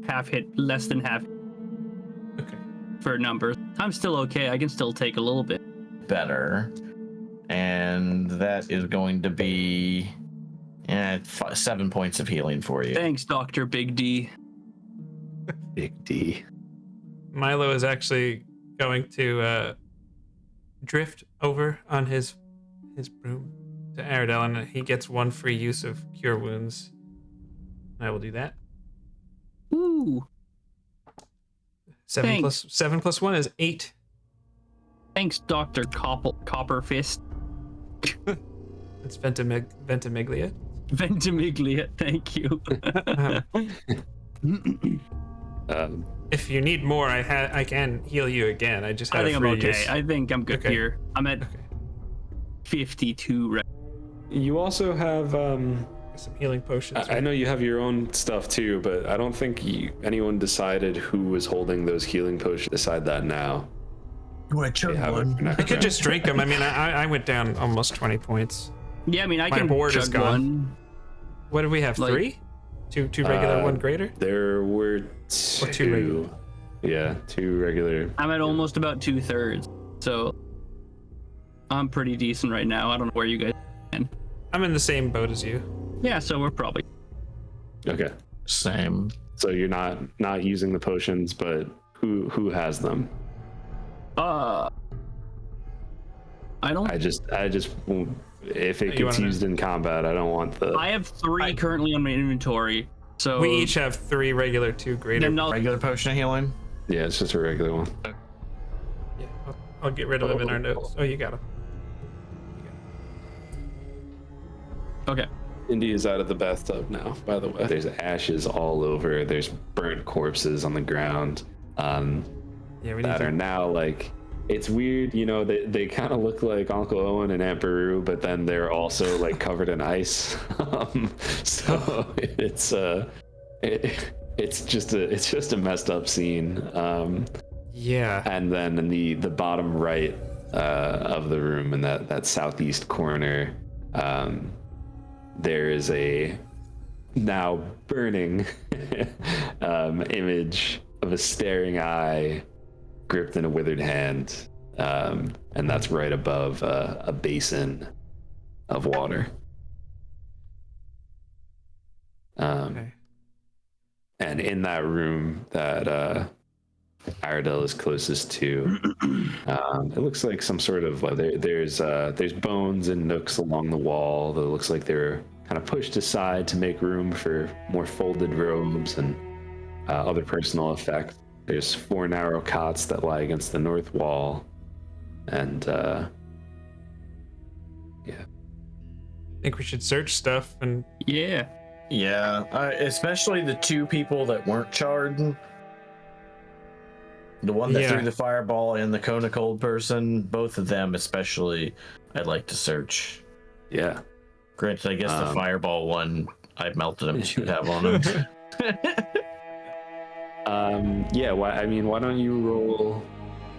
half hit, less than half Okay. for numbers. I'm still okay. I can still take a little bit. Better. And that is going to be 7 points of healing for you. Thanks, Dr. Big D. Big D. Milo is actually going to drift over on his broom to Aradel, and he gets 1 free use of Cure Wounds. I will do that. Ooh. 7 Thanks. plus 1 is 8. Thanks, Dr. Copperfist. It's Ventimiglia. Ventimiglia, thank you. If you need more, I can heal you again. I just had I think a I'm free okay. use. I think I'm good Okay. here. I'm at 52 right. You also have Some healing potions. I know you have your own stuff too, but I don't think anyone decided who was holding those healing potions. Decide that now. You want to They chug have it for one? next I could round. just drink them. I mean, I went down almost 20 points. Yeah, I mean, I My can board is chug gone. one. What did we have? Like- 3? Two regular, 1 greater? There were Or 2 regular. Yeah, 2 regular. I'm at almost about 2/3, so I'm pretty decent right now. I don't know where you guys are. I'm in the same boat as you. Yeah, so we're probably. Okay, Same. so you're not using the potions, but who has them? I don't. I just if it You gets wanna- used in combat, I don't want the. I have 3 currently on my inventory, so We each have 3 regular, 2 greater. Then I'll- Regular potion of healing. Yeah, it's just a regular one. Yeah, I'll get rid of them in our notes. Oh, you got them. Okay. Indy is out of the bathtub now, by the way. There's ashes all over. There's burnt corpses on the ground Yeah, we need that are to. now like. It's weird, you know. They kind of look like Uncle Owen and Aunt Beru, but then they're also like covered in ice. So it's just a messed up scene. Yeah. And then in the bottom right of the room, in that southeast corner, there is a now burning image of a staring eye gripped in a withered hand, and that's right above a basin of water. Okay. And in that room that Aradel is closest to, it looks like some sort of there's bones and nooks along the wall that looks like they're kind of pushed aside to make room for more folded robes and other personal effects. There's 4 narrow cots that lie against the north wall, and yeah. I think we should search stuff and Yeah. Yeah, especially the 2 people that weren't charred. The one that Yeah. threw the fireball and the cone of cold person, both of them especially, I'd like to search. Yeah. Granted, I guess the fireball one, I melted him to have on him. Yeah, why don't you roll?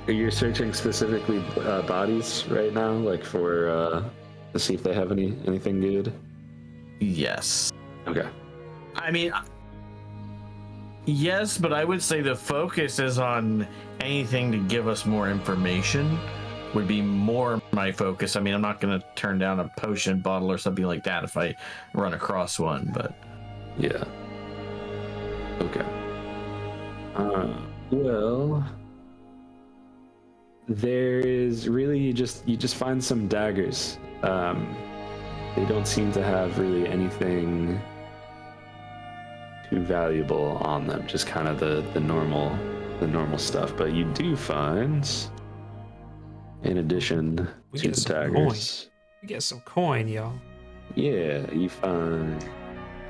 You're searching specifically bodies right now, like for to see if they have anything good. Yes. Okay. I mean, yes, but I would say the focus is on anything to give us more information would be more my focus. I mean, I'm not going to turn down a potion bottle or something like that if I run across one, but Yeah. Okay. Well, There is really you just find some daggers. They don't seem to have really anything too valuable on them. Just kind of the normal stuff. But you do find, in addition to the daggers, We get some coin, y'all. yeah, you find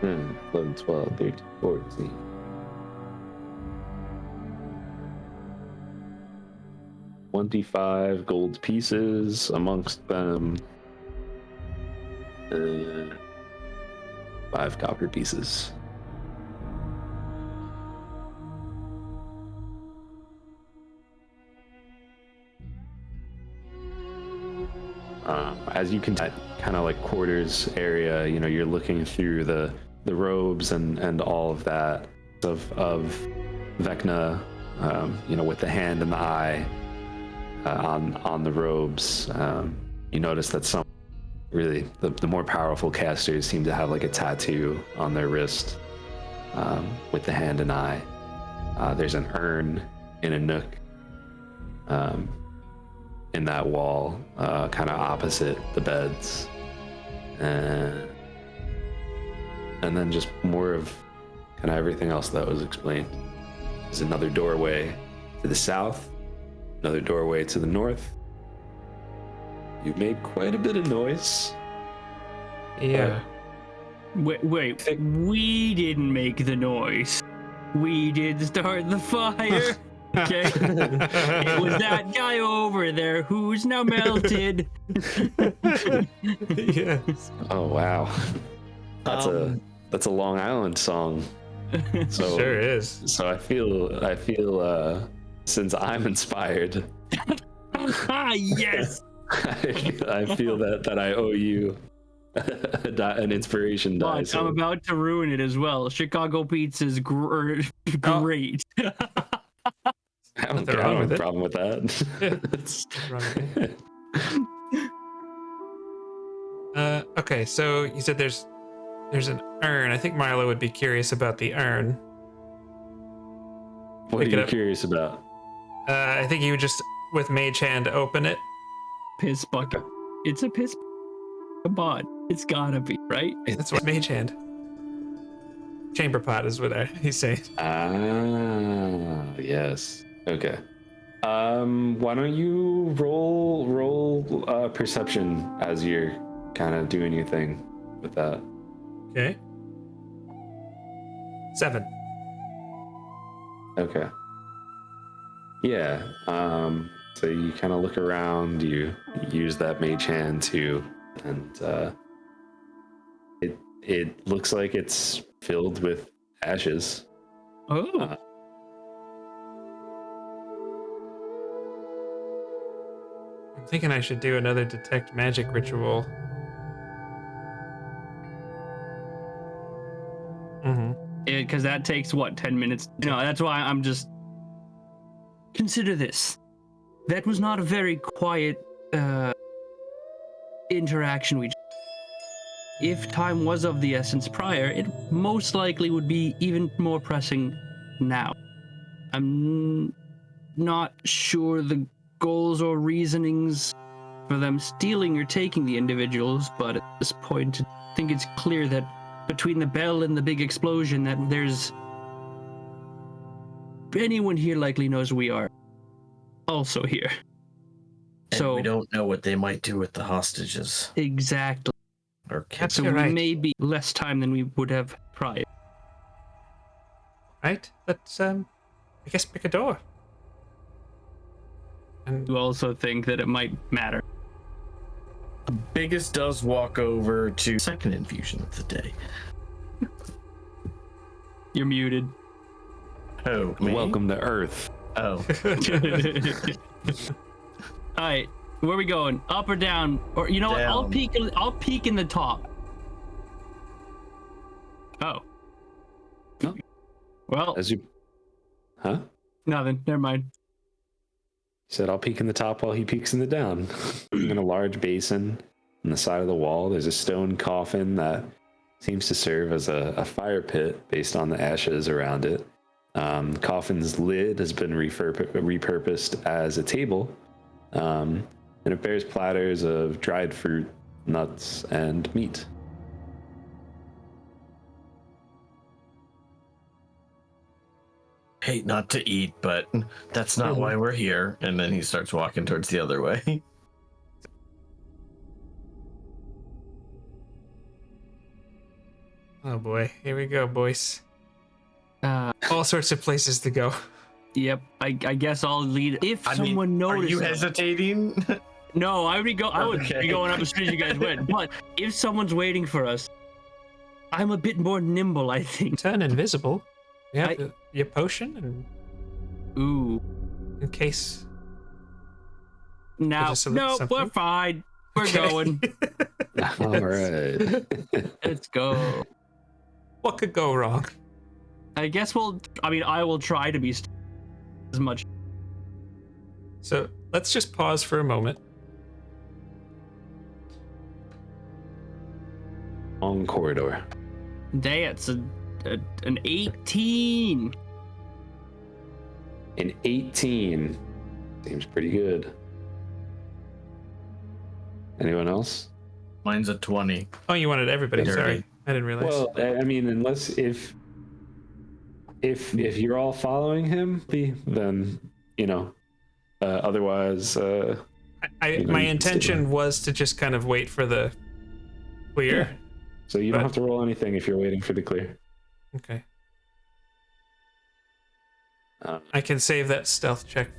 11, 12, 13, 14. 25 gold pieces, amongst them 5 copper pieces. As you can kind of like quarters area, you know, you're looking through the robes and all of that of Vecna, you know, with the hand and the eye on the robes. You notice that some really the more powerful casters seem to have like a tattoo on their wrist with the hand and eye. There's an urn in a nook in that wall, kind of opposite the beds, and then just more of kind of everything else that was explained. There's another doorway to the south, another doorway to the north. You've made quite a bit of noise. Yeah. Wait, we didn't make the noise. We did start the fire. Okay. It was that guy over there who's now melted. Yes. Oh wow, that's a Long Island song. So Sure is. So I feel since I'm inspired, Yes. I feel that I owe you an inspiration die. But I'm about to ruin it as well. Chicago pizza's great. I don't Nothing have wrong a with it. problem with that. Okay, so you said there's an urn. I think Milo would be curious about the urn. What Pick are it you up. curious about? I think you would just, with Mage Hand, open it. Piss bucket. It's a piss. Come on, it's gotta be right. That's what Mage Hand. Chamber pot is what he's saying. Ah, yes. Okay. Why don't you roll perception as you're kind of doing your thing with that? Okay. 7. Okay. Yeah. So you kind of look around. You use that mage hand too, and it looks like it's filled with ashes. Oh. I'm thinking I should do another detect magic ritual. Because that takes what, 10 minutes? No, that's why I'm just. Consider this. That was not a very quiet interaction if time was of the essence prior, it most likely would be even more pressing now. I'm not sure the goals or reasonings for them stealing or taking the individuals, but at this point, I think it's clear that between the bell and the big explosion that there's anyone here likely knows we are also here. And So we don't know what they might do with the hostages. exactly. Or kids. That's So right. maybe less time than we would have prior. Right? Let's, I guess, pick a door. And You also think that it might matter. Biggus does walk over to second infusion of the day. You're muted. Oh, me? Welcome to Earth. Oh, All right, where are we going? Up or down? Or you know what? I'll Down. peek in the top. Oh. No. Well, As you, huh? nothing. Never mind. He said, I'll peek in the top while he peeks in the down. In a large basin on the side of the wall, there's a stone coffin that seems to serve as a fire pit based on the ashes around it. The coffin's lid has been repurposed as a table, And it bears platters of dried fruit, nuts, and meat. Hate not to eat, but that's not why we're here. And then he starts walking towards the other way. Oh boy, here we go, boys. Uh, All sorts of places to go. Yep. I guess I'll lead. If someone Are notices. you hesitating? No, I would go. I would Okay. be going up as soon as you guys went. But if someone's waiting for us, I'm a bit more nimble, I think. Turn invisible. You have your potion, and Ooh. in case. Now, Just a no, little we're something. fine. We're going. All right. Let's go. What could go wrong? I guess I will try to be as much. So let's just pause for a moment. Long corridor. That's an 18. An 18. Seems pretty good. Anyone else? Mine's a 20. Oh, you wanted everybody. Dirty. Sorry, I didn't realize. Well, I mean, unless if you're all following him, then otherwise. My intention was to just kind of wait for the clear. Yeah. So you don't have to roll anything if you're waiting for the clear. Okay. Um, I can save that stealth check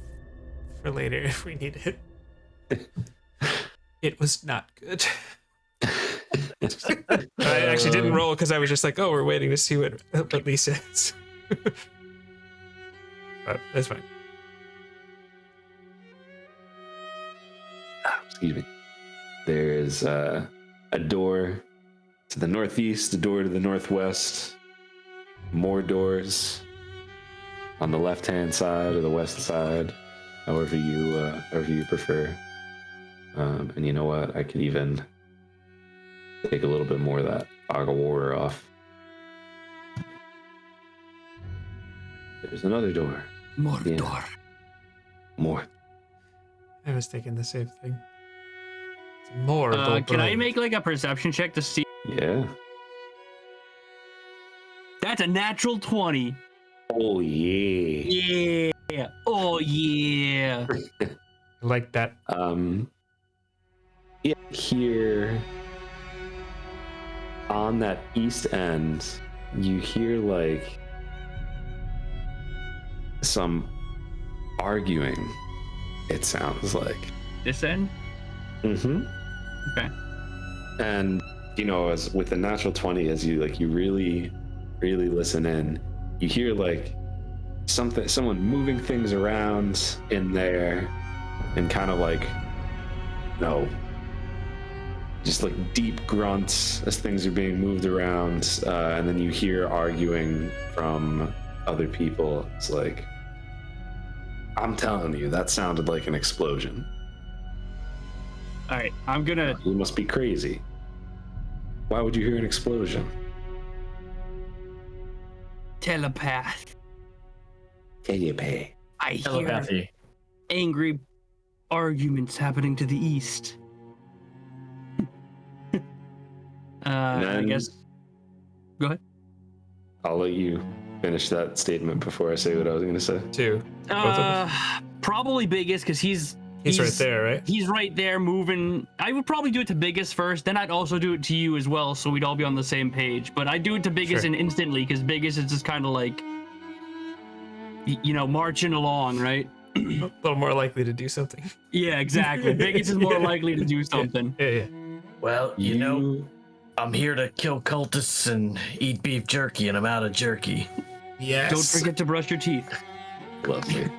for later if we need it. It was not good. I actually didn't roll because I was just like, oh, we're waiting to see what Lee says. But that's fine. Excuse me. There's a door to the northeast, a door to the northwest, more doors on the left-hand side or the west side, however you prefer. And you know what? I could even take a little bit more of that fog of war off. There's another door. More Yeah. door. More. I was thinking the same thing. It's more. Can I make like a perception check to see? Yeah. That's a natural 20. Oh yeah. Yeah. Oh yeah. like that? Yeah, here on that east end, you hear like some arguing. It sounds like. This end? Mm-hmm. Okay. And as with the natural 20, as you really listen in, you hear like someone moving things around in there, and kind of like just like deep grunts as things are being moved around, and then you hear arguing from other people. It's like, I'm telling you, that sounded like an explosion. All right. I'm gonna. You must be crazy. Why would you hear an explosion? Telepath. Telepay. I hear Telepathy. angry arguments happening to the east. I Then- guess. Go ahead. I'll let you finish that statement before I say what I was going to say. 2. Both of us. Probably Biggus because he's He's right there, right? He's right there moving. I would probably do it to Biggus first, then I'd also do it to you as well, so we'd all be on the same page. But I'd do it to Biggus Sure. and instantly because Biggus is just kind of like, marching along, right? A little more likely to do something. Yeah, exactly. Biggus is more likely to do something. Yeah. Well, you know, I'm here to kill cultists and eat beef jerky, and I'm out of jerky. Yes. Don't forget to brush your teeth. Lovely.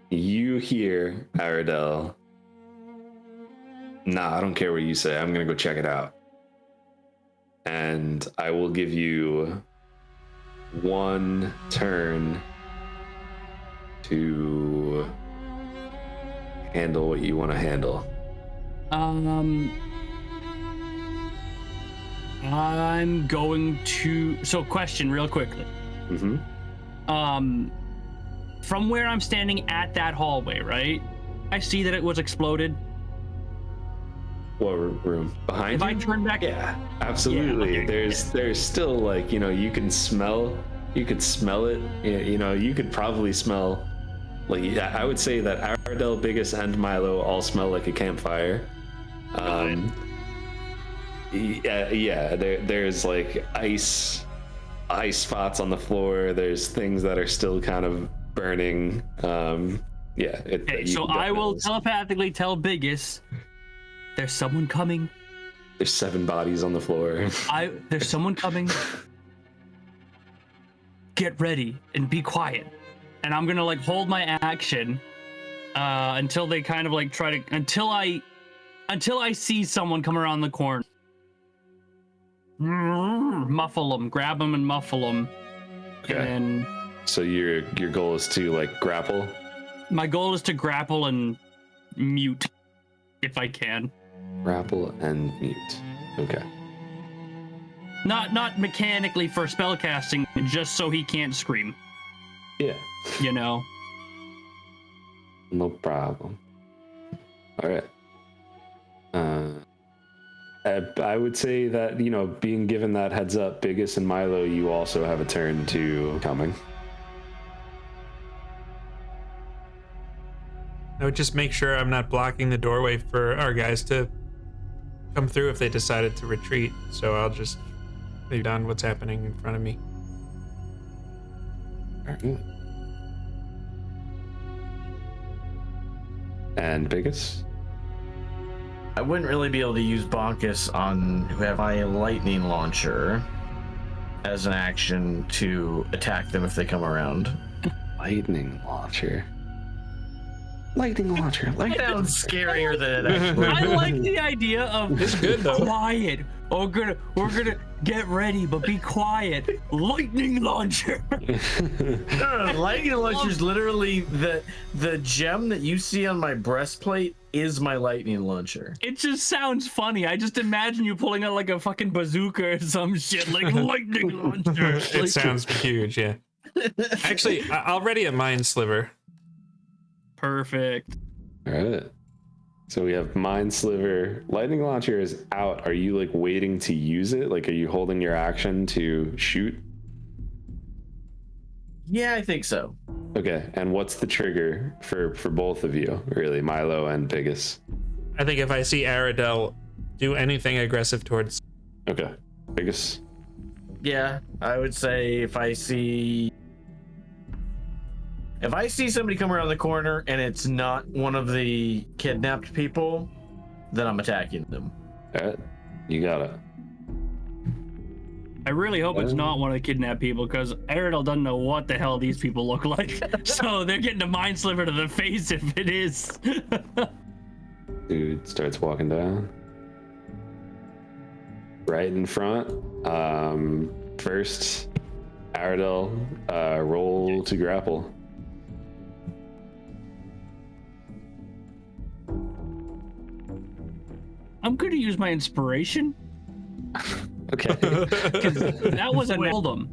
You hear Aradel. Nah, I don't care what you say. I'm gonna go check it out. And I will give you 1 turn to handle what you want to handle. I'm going to. So, question, real quickly. Mm-hmm. from where I'm standing at that hallway, right? I see that it was exploded. What room? Behind If you? I turn back, Yeah, absolutely. Yeah, okay. There's still like, you could smell it. You could probably smell, like, I would say that Aradel, Biggus, and Milo all smell like a campfire. There's like ice spots on the floor. There's things that are still kind of burning. Okay, so I will telepathically tell Biggus, there's someone coming. There's 7 bodies on the floor. There's someone coming. Get ready and be quiet. And I'm gonna like hold my action until they kind of like try to until I see someone come around the corner. Muffle them, grab them, and muffle them. Okay. And So your goal is to like grapple. my goal is to grapple and mute, if I can. Grapple and mute. Okay. Not mechanically for spellcasting, just so he can't scream. Yeah. You know. No problem. All right. I would say that, being given that heads up, Biggus and Milo, you also have a turn to coming. I would just make sure I'm not blocking the doorway for our guys to come through if they decided to retreat. So I'll just leave down what's happening in front of me. All right. And Biggus? I wouldn't really be able to use Bonkus on who have my lightning launcher as an action to attack them if they come around. Lightning launcher. Lightning launcher. That sounds scarier than it actually. I like the idea of It's good though. quiet. Oh, we're gonna get ready, but be quiet. Lightning launcher. No, lightning launcher is literally the gem that you see on my breastplate is my lightning launcher. It just sounds funny. I just imagine you pulling out like a fucking bazooka or some shit, like lightning launcher. It sounds huge, yeah. Actually, I'll ready a mind sliver. Perfect. All right. So we have Mind Sliver. Lightning launcher is out. Are you like waiting to use it? Like, are you holding your action to shoot? Yeah, I think so. Okay. And what's the trigger for both of you, really, Milo and Biggus? I think if I see Aradel do anything aggressive towards... Okay. Biggus? Yeah, I would say if I see somebody come around the corner and it's not one of the kidnapped people, then I'm attacking them. All right. You got it. I really hope it's not one of the kidnapped people, because Aradel doesn't know what the hell these people look like. So they're getting a mind sliver to the face if it is. Dude starts walking down. Right in front. First, Aradel, roll to grapple. I'm going to use my inspiration, Okay. because that wasn't hold him.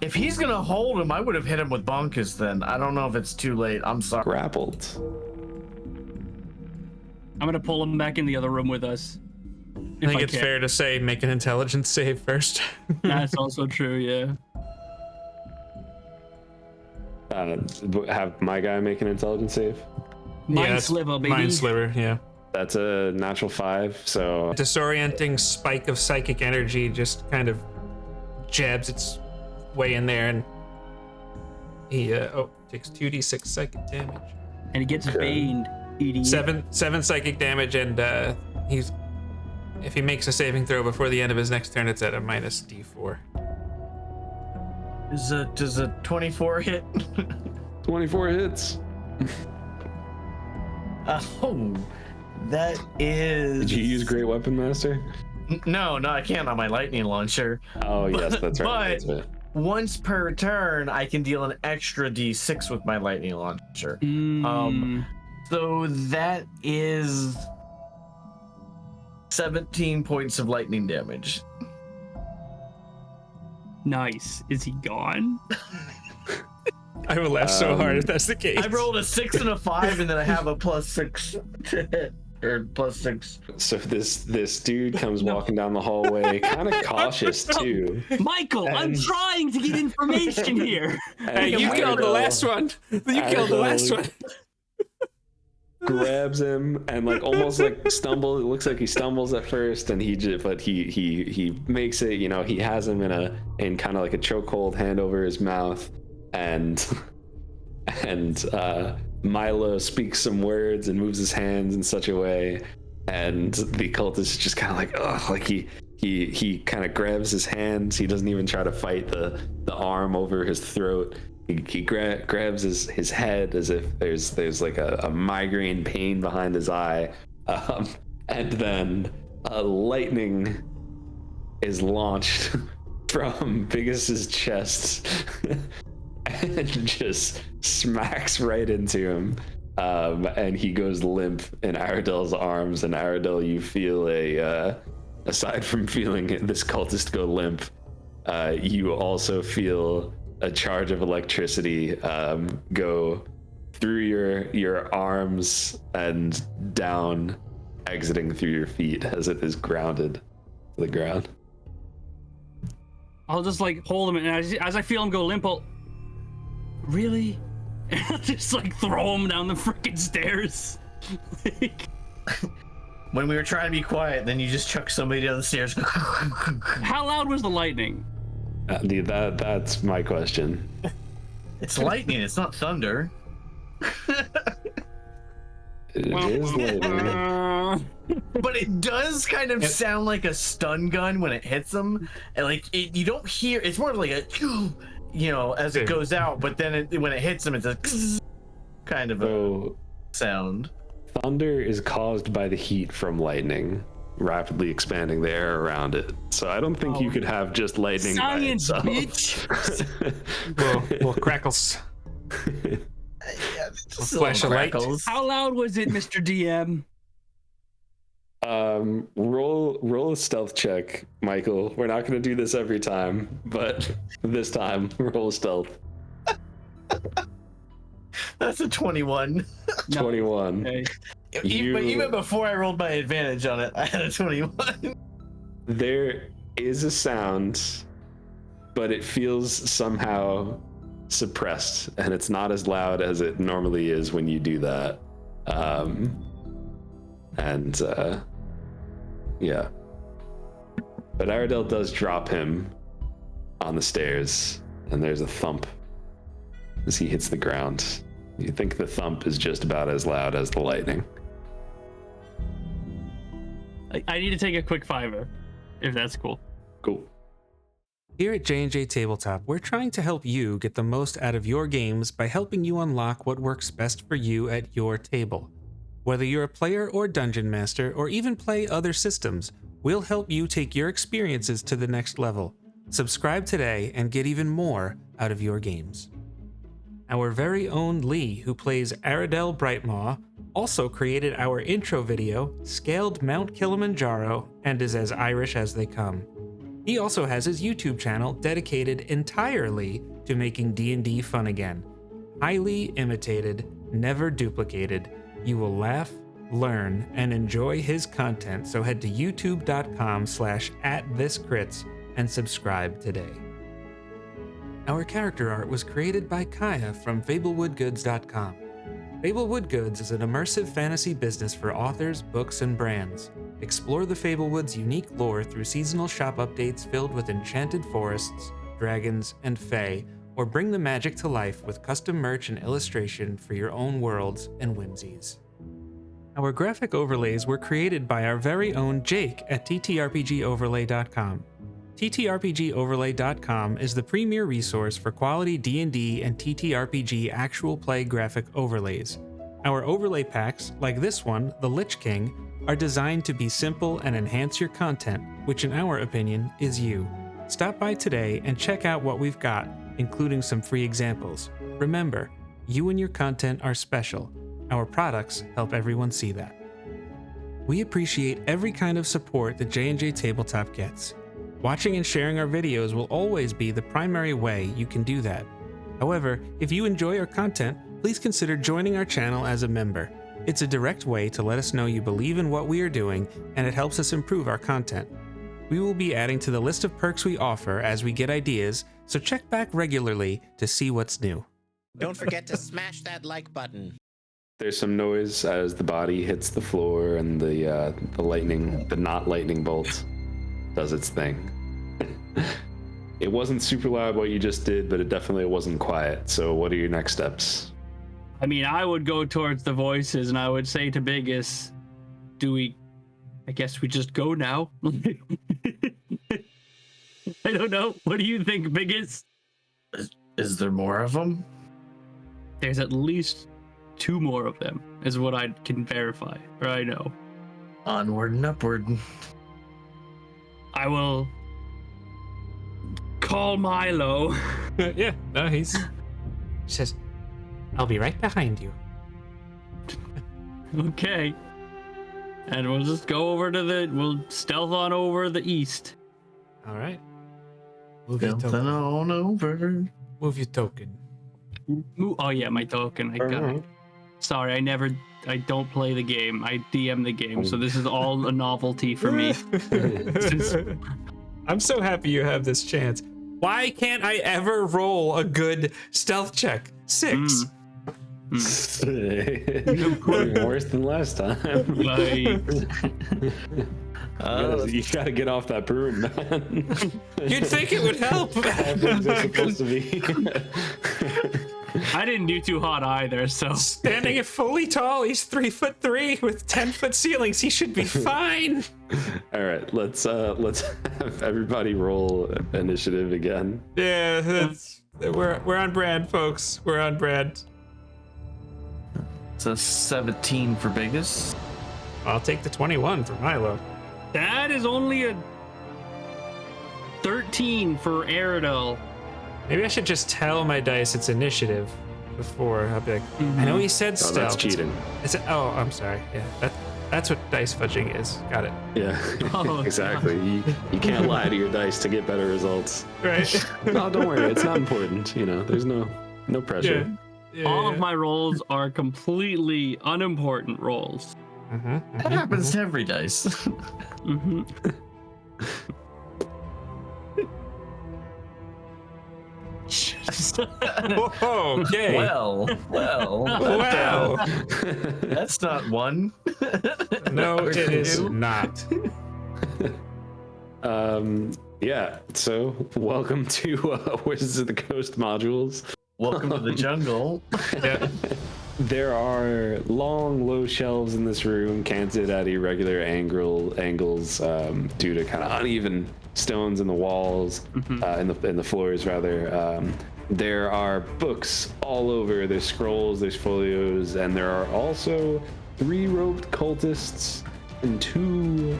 If he's gonna hold him, I would have hit him with Bonkus then. I don't know if it's too late. I'm sorry. Grappled. I'm going to pull him back in the other room with us. I think it's fair to say make an intelligence save first. That's also true, yeah. Have my guy make an intelligence save. Mind that's sliver, baby. Mind sliver, yeah. That's a natural 5, so... Disorienting spike of psychic energy just kind of jabs its way in there, and he takes 2d6 psychic damage. And he gets baned, idiot. Seven psychic damage, and if he makes a saving throw before the end of his next turn, it's at a minus d4. Does a 24 hit? 24 hits. Oh, that is... Did you use Great Weapon Master? No, I can't on my lightning launcher. Oh, yes, that's right. But That's it. once per turn, I can deal an extra d6 with my lightning launcher. So that is 17 points of lightning damage. Nice. Is he gone? I will laugh so hard if that's the case. I rolled a 6 and a 5, and then I have a +6 to hit, or +6. So this dude comes walking down the hallway, kind of cautious too. Michael, I'm trying to get information here. Hey, you killed the last one. You killed the last one. Grabs him and like almost like stumbles. It looks like he stumbles at first, and he makes it. You know, he has him in kind of like a chokehold, hand over his mouth, and Milo speaks some words and moves his hands in such a way, and the cultist just kind of like, oh, like he kind of grabs his hands. He doesn't even try to fight the arm over his throat. He grabs his head as if there's like a migraine pain behind his eye, and then lightning is launched from Biggus's chest and just smacks right into him, and he goes limp in Aradel's arms. And Aradel, you feel aside from feeling this cultist go limp, you also feel a charge of electricity go through your arms and down, exiting through your feet as it is grounded to the ground. I'll just like hold him, and as I feel him go limp, I'll really, and I'll just like throw him down the freaking stairs. When we were trying to be quiet, then you just chuck somebody down the stairs. How loud was the lightning? Dude, that's my question. It's lightning, it's not thunder. It is lightning. But it does kind of sound like a stun gun when it hits them, and like you don't hear. It's more of like a, you know, as it goes out. But then when it hits them, it's a kind of a sound. Thunder is caused by the heat from lightning rapidly expanding the air around it. So I don't think you could have just lightning Science, by bitch. Well, crackles. Just Flash of light. crackles. How loud was it, Mr. DM? Roll a stealth check, Michael. We're not going to do this every time, but this time roll stealth. That's a 21. 21. Okay. But even before I rolled my advantage on it, I had a 21. There is a sound, but it feels somehow suppressed, and it's not as loud as it normally is when you do that. Yeah. But Aradel does drop him on the stairs, and there's a thump as he hits the ground. You think the thump is just about as loud as the lightning. I need to take a quick 5er, if that's cool. Cool. Here at J&J Tabletop, we're trying to help you get the most out of your games by helping you unlock what works best for you at your table. Whether you're a player or dungeon master, or even play other systems, we'll help you take your experiences to the next level. Subscribe today and get even more out of your games. Our very own Lee, who plays Aradel Brightmaw, also created our intro video, Scaled Mount Kilimanjaro, and is as Irish as they come. He also has his YouTube channel dedicated entirely to making D&D fun again. Highly imitated, never duplicated. You will laugh, learn, and enjoy his content, so head to youtube.com/@thiscrits and subscribe today. Our character art was created by Kaya from FablewoodGoods.com. Fablewood Goods is an immersive fantasy business for authors, books, and brands. Explore the Fablewoods' unique lore through seasonal shop updates filled with enchanted forests, dragons, and fae, or bring the magic to life with custom merch and illustration for your own worlds and whimsies. Our graphic overlays were created by our very own Jake at TTRPGoverlay.com. TTRPGoverlay.com is the premier resource for quality D&D and TTRPG actual play graphic overlays. Our overlay packs, like this one, the Lich King, are designed to be simple and enhance your content, which in our opinion is you. Stop by today and check out what we've got, including some free examples. Remember, you and your content are special. Our products help everyone see that. We appreciate every kind of support that J&J Tabletop gets. Watching and sharing our videos will always be the primary way you can do that. However, if you enjoy our content, please consider joining our channel as a member. It's a direct way to let us know you believe in what we are doing, and it helps us improve our content. We will be adding to the list of perks we offer as we get ideas, so check back regularly to see what's new. Don't forget to smash that like button. There's some noise as the body hits the floor and the not lightning bolt does its thing. It wasn't super loud what you just did, but it definitely wasn't quiet. So what are your next steps? I mean, I would go towards the voices and I would say to Biggus, I guess we just go now? I don't know. What do you think, Biggus? Is there more of them? There's at least 2 more of them, is what I can verify, or I know. Onward and upward. I will call Milo. Yeah, no, he says, I'll be right behind you. Okay. And we'll just go over to we'll stealth on over the east. All right. Move your Something token. on over. Move your token. Oh yeah, my token. I got it. Sorry, I don't play the game. I DM the game, so this is all a novelty for me. I'm so happy you have this chance. Why can't I ever roll a good stealth check? 6. Worse than last time. You gotta get off that broom, man. You'd think it would help. Things are supposed to be. I didn't do too hot either, so. Standing at fully tall, he's 3'3" with 10-foot ceilings. He should be fine. All right, let's have everybody roll initiative again. Yeah, we're on brand, folks. We're on brand. It's a 17 for Biggus. I'll take the 21 for Milo. That is only a 13 for Aradel. Maybe I should just tell my dice it's initiative before. I'll be like, I know he said Oh, stealth. that's cheating. I'm sorry. Yeah, that's what dice fudging is. Got it. Yeah, Oh, exactly. You can't lie to your dice to get better results. Right. No, don't worry. It's not important. There's no pressure. Yeah, All of my rolls are completely unimportant rolls. That happens to every dice. Mm-hmm. Whoa, okay. Well. Wow. That's not one. No, it is not. Yeah. So, welcome to Wizards of the Coast modules. Welcome to the jungle. Yeah. There are long, low shelves in this room, canted at irregular angles due to kind of uneven stones in the walls, in the floors rather. There are books all over. There's scrolls, there's folios, and there are also 3 robed cultists and 2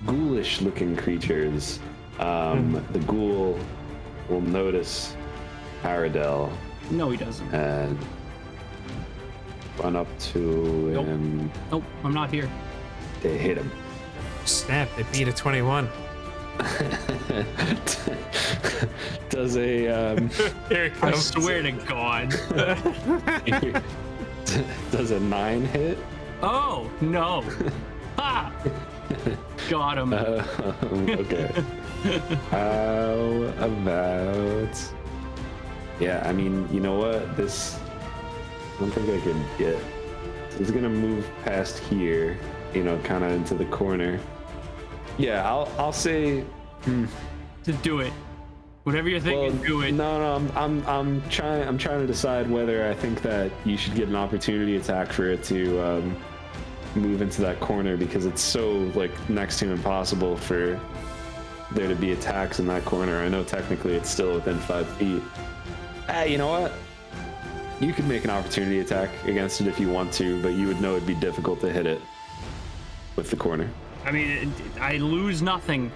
ghoulish-looking creatures. The ghoul will notice Aradel No, he doesn't. and run up to him. Nope, I'm not here. They hit him. Snap, they beat a 21. Does a Here it I comes. swear to God. does a 9 hit? Oh, no. Ha! Got him. Okay. How about? Yeah, I mean, you know what? I don't think I could get. It's gonna move past here, kind of into the corner. Yeah, I'll say. To do it. Whatever you're thinking, do it. No, I'm trying to decide whether I think that you should get an opportunity attack for it to move into that corner, because it's so next to impossible for there to be attacks in that corner. I know technically it's still within 5 feet. You know what? You could make an opportunity attack against it if you want to, but you would know it'd be difficult to hit it with the corner. I mean, I lose nothing.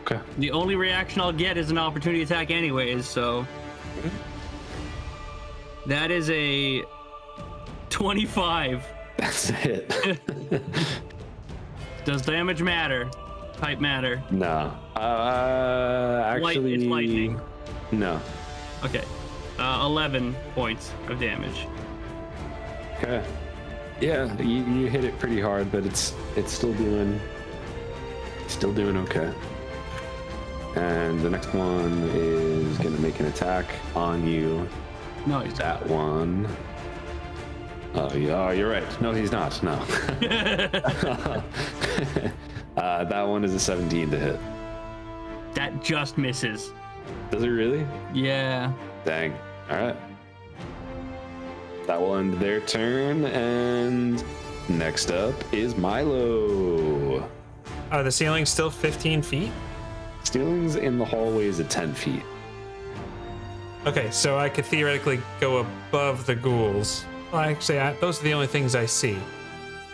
Okay. The only reaction I'll get is an opportunity attack anyways, so. That is a 25. That's a hit. Does damage matter? Type matter? No. Actually, It's lightning. no. Okay. 11 points of damage. Okay. Yeah, you hit it pretty hard, but it's still doing okay. And the next one is gonna make an attack on you. No, he's That one. Oh, yeah, you're right. No, he's not. No. That one is a 17 to hit. That just misses. Does it really? Yeah. Dang. All right. That will end their turn, and next up is Milo. Are the ceilings still 15 feet? Ceilings in the hallways at 10 feet. Okay, so I could theoretically go above the ghouls. Well, actually, those are the only things I see.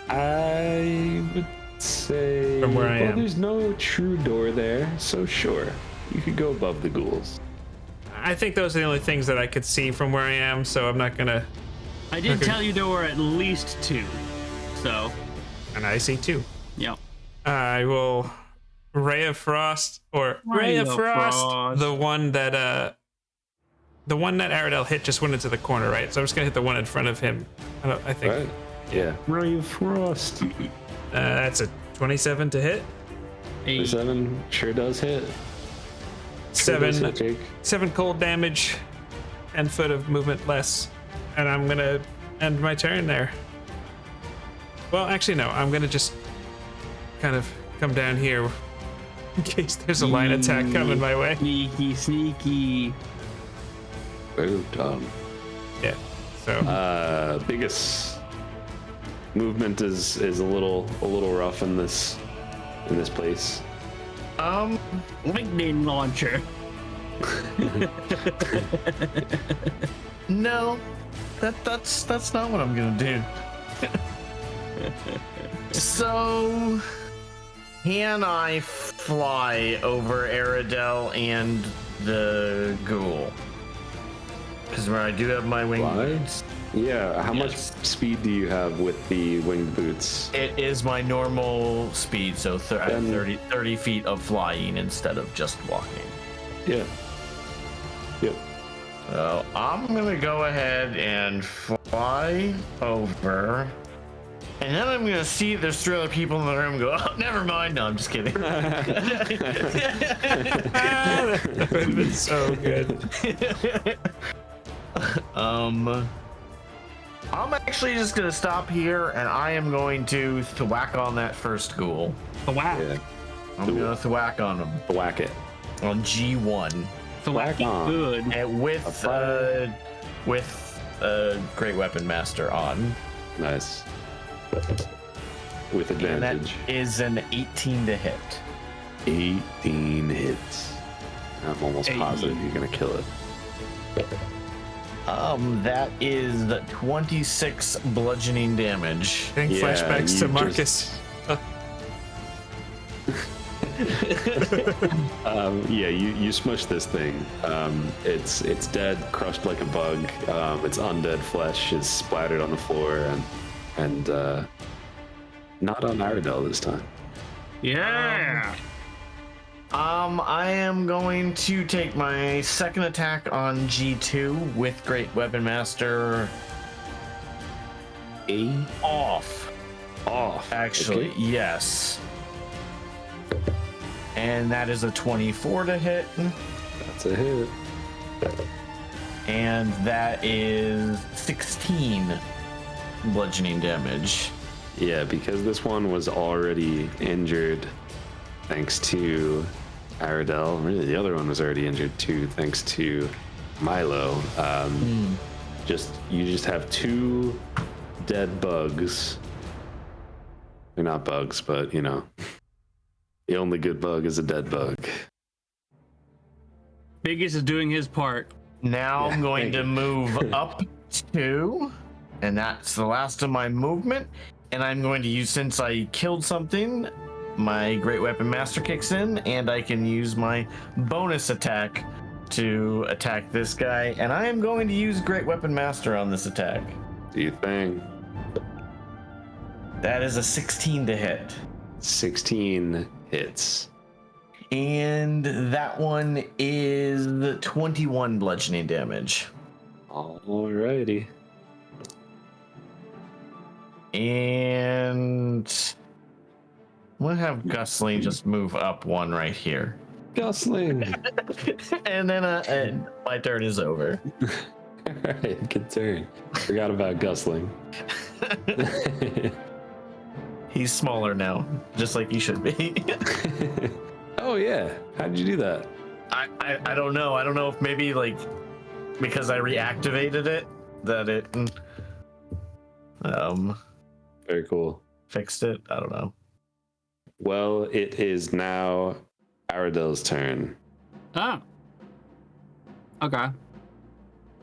I would say From where I am. There's no true door there, so sure, you could go above the ghouls. I think those are the only things that I could see from where I am, so I'm not gonna. I did Okay. tell you there were at least 2. So, And I see 2. yep. I will Ray of Frost or Ray of Frost. The one that Aradel hit just went into the corner, right? So I'm just gonna hit the one in front of him. I think Right? Yeah. Ray of Frost. that's a 27 to hit. 7 sure does hit. Sure does hit, Jake. 7 cold damage, 10 foot of movement less, and I'm gonna end my turn there. Well, actually, no. I'm gonna just kind of come down here in case there's a line attack coming my way. Sneaky, sneaky. Oh, Tom. Yeah. So Biggus. Movement is a little rough in this place. Lightning launcher. No, that's not what I'm gonna do. So, can I fly over Aradel and the ghoul? Because I do have my wing Fly? boots. Yeah, how much Yes. speed do you have with the winged boots? It is my normal speed, so 30 feet of flying instead of just walking. Yeah. Yep. So I'm gonna go ahead and fly over. And then I'm gonna see there's 3 other people in the room and go, oh, never mind. No, I'm just kidding. that would have been so good. I'm actually just gonna stop here and I am going to thwack on that first ghoul. Thwack. Yeah. I'm gonna thwack on him Whack it. on G1. Thwack on. good. And with Great Weapon Master on. Nice. With And that advantage. is an 18 to hit. 18 hits. I'm almost positive you're gonna kill it. That is 26 bludgeoning damage. I think Yeah, flashbacks to you Marcus. Yeah, you smush this thing. It's dead, crushed like a bug. Its undead flesh is splattered on the floor, and not on Aradel this time. Yeah. I am going to take my second attack on G2 with Great Weapon Master off. Actually, Okay. yes. And that is a 24 to hit. That's a hit. And that is 16 bludgeoning damage. Yeah, because this one was already injured thanks to Aradel. Really, the other one was already injured too, thanks to Milo. You just have 2 dead bugs. They're not bugs, but you know, the only good bug is a dead bug. Biggus is doing his part. Now I'm going to move up 2, and that's the last of my movement. And I'm going to use, since I killed something, my Great Weapon Master kicks in, and I can use my bonus attack to attack this guy. And I am going to use Great Weapon Master on this attack. Do you think? That is a 16 to hit. 16 hits. And that one is 21 bludgeoning damage. Alrighty. And I'm gonna have Gusling just move up one right here. Gosling. And then and my turn is over. Alright, good turn. Forgot about Gusling. He's smaller now, just like he should be. Oh yeah. How did you do that? I don't know. I don't know if maybe like because I reactivated it that it Very cool. fixed it. I don't know. Well, it is now Aradel's turn. Oh. Okay.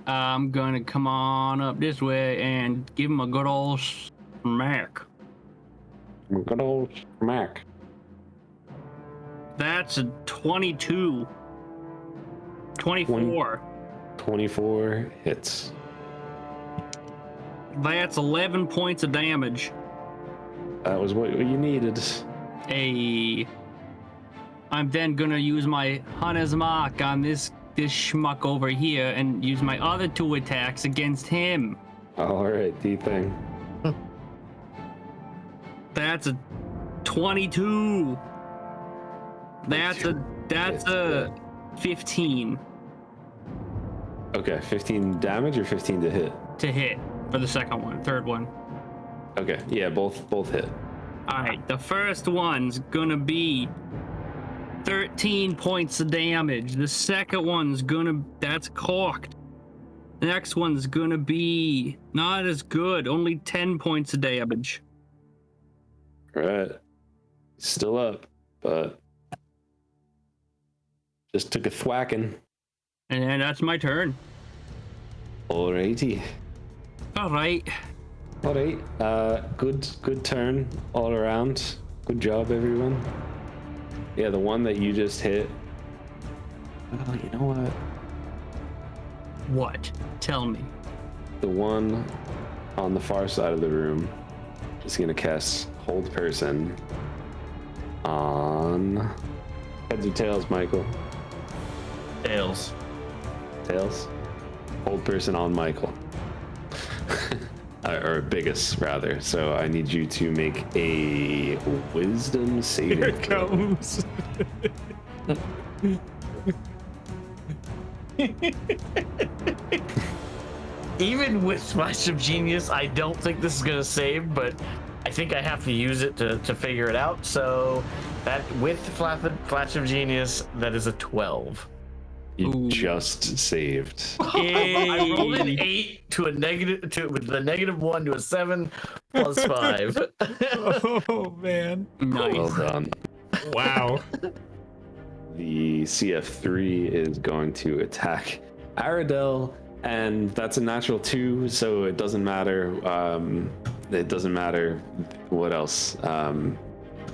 I'm gonna come on up this way and give him a good old smack. Good old smack. That's a 22. 24. 24 hits. That's 11 points of damage. That was what you needed. I'm then gonna use my Hunter's Mark on this schmuck over here and use my other 2 attacks against him. Alright, D-thing. That's a 22. That's a 15 Okay, 15 damage or 15 to hit? to hit for the third one. Okay, yeah, both hit. All right, the first one's gonna be 13 points of damage. The second one's that's corked. The next one's gonna be not as good, only 10 points of damage. Right. Still up, but just took a thwacking. And that's my turn. Alrighty. All right. Alright. Good turn all around. Good job, everyone. Yeah, the one that you just hit. Well, you know what? What? Tell me. The one on the far side of the room is gonna cast Hold Person on heads or tails, Michael. Tails. Tails. Hold Person on Michael. Or Biggus, rather. So I need you to make a Wisdom saving Here it throw. comes. Even with Flash of Genius, I don't think this is gonna save, but I think I have to use it to figure it out. So that with Flash of Genius, that is a 12. You Ooh. just saved. I rolled an 8 to a negative with the -1 to a 7 plus 5. Oh man. Nice. Well done. Wow. The CF3 is going to attack Aradel, and that's a natural 2, so it doesn't matter. It doesn't matter what else.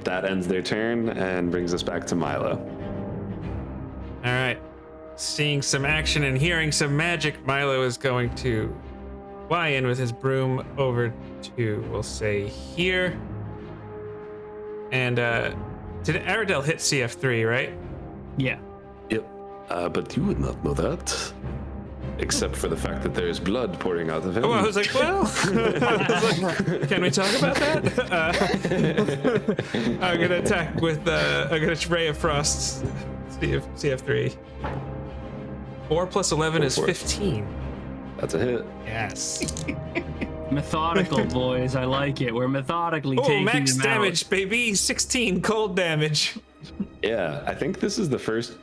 That ends their turn and brings us back to Milo. All right. Seeing some action and hearing some magic, Milo is going to fly in with his broom over to, we'll say, here. And did Aradel hit CF3, right? Yeah. Yep. But you would not know that. Except for the fact that there's blood pouring out of him. Oh, I was like, well, can we talk about that? I'm gonna attack with I'm gonna Ray of Frost, CF3. 4 plus 11 is 15. That's a hit. Yes. Methodical, boys. I like it. We're methodically Oh, taking max them damage, baby. 16 cold damage. Yeah, I think this is the first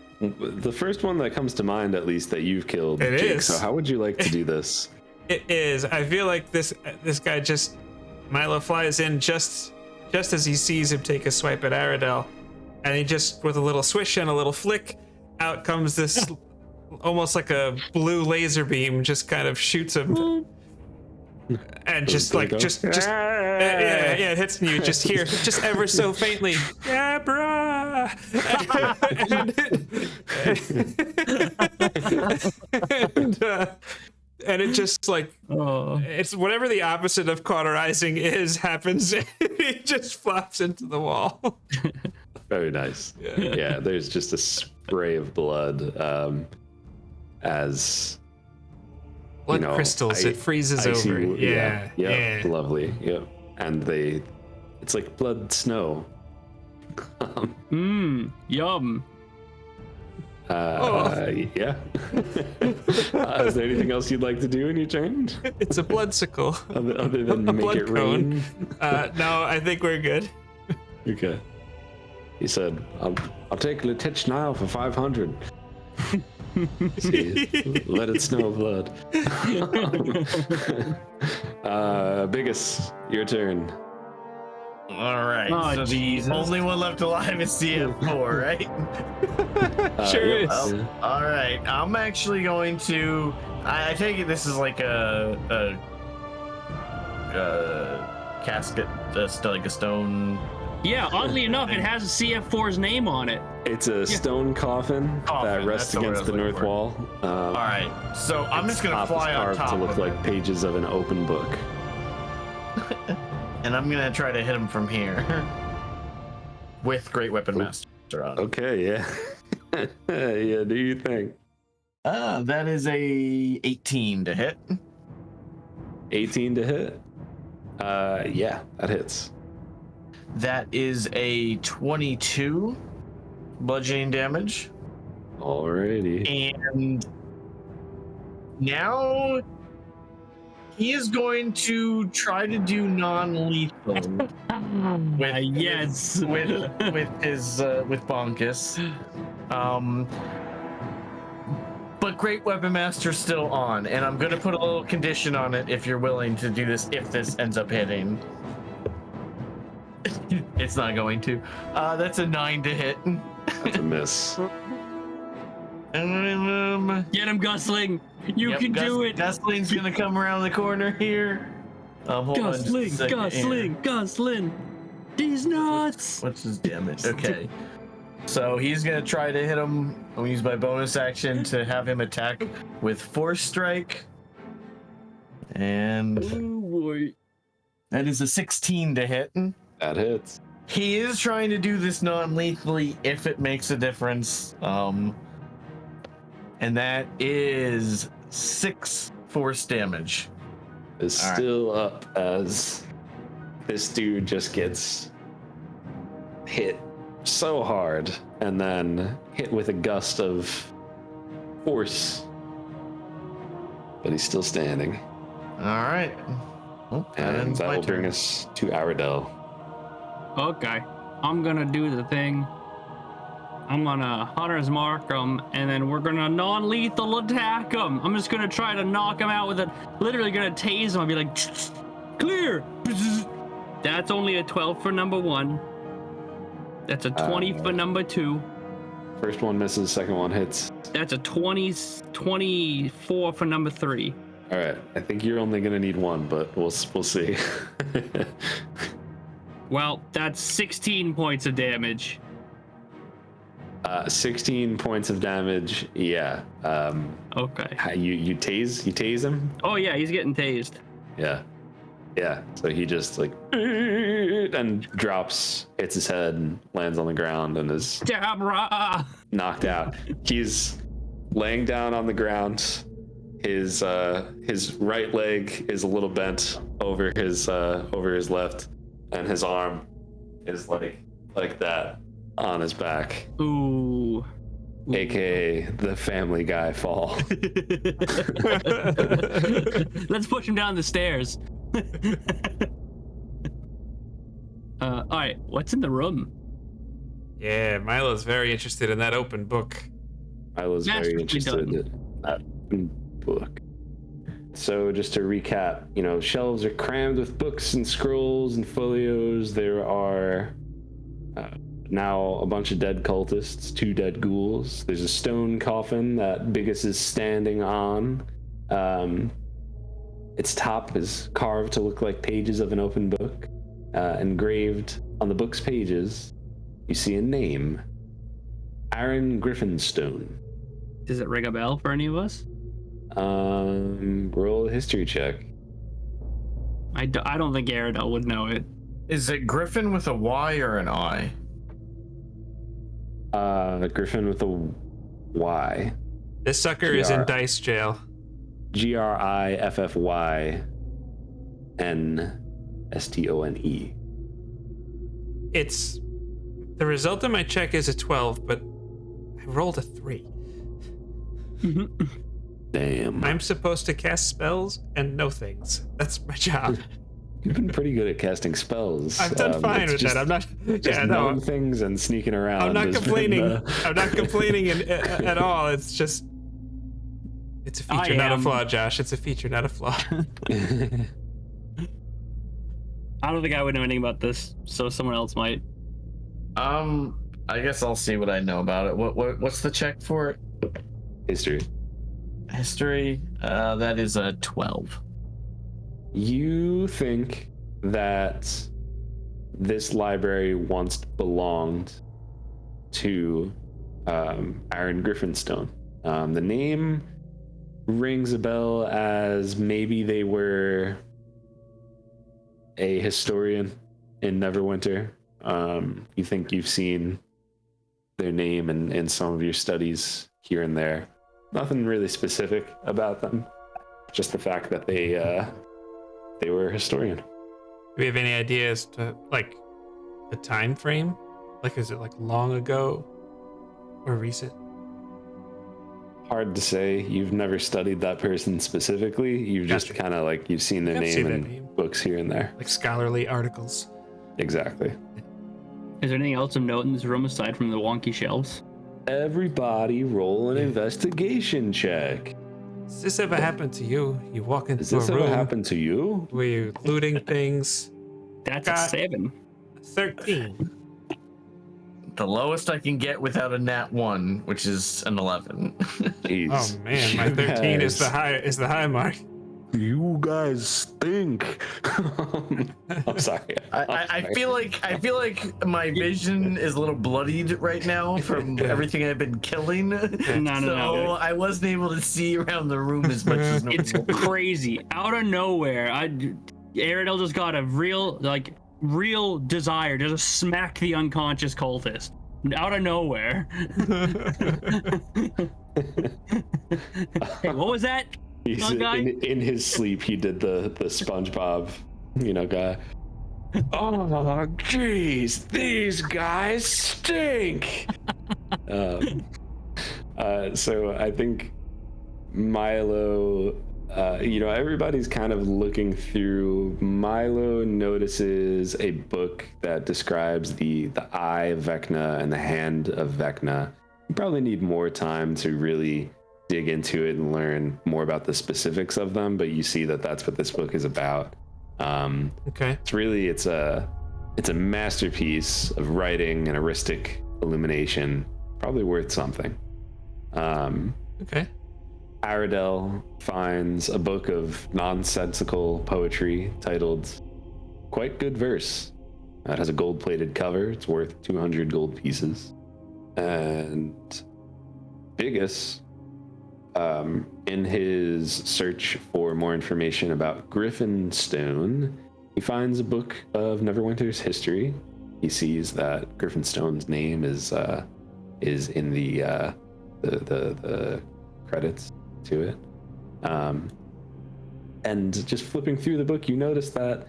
one that comes to mind, at least, that you've killed. It Jake. is. So how would you like to do this? It is. I feel like this guy just Milo flies in just as he sees him take a swipe at Aradel, and he just with a little swish and a little flick, out comes this almost like a blue laser beam, just kind of shoots him. And just There you go. yeah, it hits you. Just here, just ever so faintly. Yeah, bruh. And it just like it's whatever the opposite of cauterizing is happens. It just flops into the wall. Very nice. Yeah, there's just a spray of blood as Blood crystals. It freezes icy over. wo- Yeah. yeah, lovely. Yep, and it's like blood snow. Yum. Yeah. Is there anything else you'd like to do in your turn, It's a bloodsicle. other than A make blood it cone. rain? No, I think we're good. Okay. He said, "I'll take Letitch now for 500." See, let it snow blood. Biggus, your turn. All right. Oh, so Jesus. the only one left alive is CF4, right? Sure Yep. is. Yeah. All right. I'm actually going to. I take it this is like a casket, like a stone. Yeah, oddly enough, it has CF4's name on it. It's a stone coffin Coffin, that rests that's the word against I the was north looking wall. All right. So I'm just gonna Top is fly on carved top to look of like pages of an open book. it, and I'm gonna try to hit him from here with Great Weapon Master on. Okay, yeah. Yeah, do you think? That is a 18 to hit. 18 to hit? Yeah, that hits. That is a 22 bludgeoning damage. Alrighty. And now he is going to try to do non-lethal with Yes. with Bonkus. But Great Weapon Master's still on, and I'm gonna put a little condition on it if you're willing to do this. If this ends up hitting, it's not going to. That's a 9 to hit. That's a miss. Get him, Gusling. You can do it. Gusling's gonna come around the corner here. Hold on just a Gusling, second here. Gusling, Gusling. These nuts. What's his damage? Okay. So he's gonna try to hit him. I'm gonna use my bonus action to have him attack with Force Strike. And Oh boy. that is a 16 to hit. That hits. He is trying to do this non-lethally if it makes a difference. And that is 6 force damage. Is All right. still up as this dude just gets hit so hard and then hit with a gust of force. But he's still standing. All right. Oh, And that my will bring turn. us to Aradel. Okay. I'm gonna do the thing. I'm gonna Hunter's Mark him, and then we're gonna non-lethal attack him. I'm just gonna try to knock him out with it. Literally gonna tase him. I'll be like, clear. That's only a 12 for number 1. That's a 20 for number 2. First one misses, second one hits. That's a 24 for number 3. All right, I think you're only gonna need one, but we'll see. Well, that's 16 points of damage. 16 points of damage. Yeah. Okay. You tase him. Oh yeah, he's getting tased. Yeah. Yeah. So he just like and drops, hits his head, and lands on the ground and is Dabra! knocked out. He's laying down on the ground. His right leg is a little bent over his left, and his arm is like that on his back, Ooh. aka the Family Guy fall. Let's push him down the stairs. All right, what's in the room? Yeah, Milo's very interested in that open book. I was very Masterfully interested done. in that book. So just to recap, shelves are crammed with books and scrolls and folios. There are now a bunch of dead cultists, 2 dead ghouls. There's a stone coffin that Biggus is standing on. Its top is carved to look like pages of an open book. Engraved on the book's pages, you see a name, Aaron Griffinstone. Does it ring a bell for any of us? Roll a history check. I don't think Aradel would know it. Is it Griffin with a Y or an I? Griffin with a Y. This sucker is in PR. dice jail. GRIFFYNSTONE. It's the result of my check is a 12, but I rolled a 3. Damn. I'm supposed to cast spells and know things. That's my job. You've been pretty good at casting spells. I've done fine it's with just, that. I'm not. just Yeah, no. knowing things and sneaking around. I'm not has been, complaining. I'm not complaining at all. It's just. It's a feature, not a flaw, Josh. It's a feature, not a flaw. I don't think I would know anything about this, so someone else might. I guess I'll see what I know about it. What's the check for it? History. History. That is a 12. You think that this library once belonged to Aaron Griffinstone. The name rings a bell as maybe they were a historian in Neverwinter. You think you've seen their name in some of your studies here and there. Nothing really specific about them, just the fact that they were a historian. Do we have any ideas to like the time frame? Like, is it like long ago or recent? Hard to say. You've never studied that person specifically. You've just Gotcha. kind of like you've seen their I've name seen in their name. books here and there. Like scholarly articles. Exactly. Is there anything else of note in this room aside from the wonky shelves? Everybody roll an investigation check. Has this ever happened to you? You walk into Has this a ever room happened to you? where you're looting things. That's God. a 7. 13. The lowest I can get without a nat 1, which is an 11. Jeez. Oh man, my 13 is the high mark. You guys stink. I'm sorry. I feel like my vision is a little bloodied right now from everything I've been killing. No. I wasn't able to see around the room as much as normal. It's crazy. Out of nowhere, Aradel just got a real desire to just smack the unconscious cultist. Out of nowhere. Hey, what was that? He's in his sleep. He did the SpongeBob, guy. Oh, jeez, these guys stink. So I think Milo, everybody's kind of looking through. Milo notices a book that describes the eye of Vecna and the hand of Vecna. You probably need more time to really dig into it and learn more about the specifics of them, but you see that that's what this book is about. Okay. It's a masterpiece of writing and heuristic illumination, probably worth something. Okay. Aradel finds a book of nonsensical poetry titled Quite Good Verse. It has a gold-plated cover. It's worth 200 gold pieces. And Biggus, in his search for more information about Griffinstone, he finds a book of Neverwinter's history. He sees that Griffinstone's name is in the credits to it. And just flipping through the book, you notice that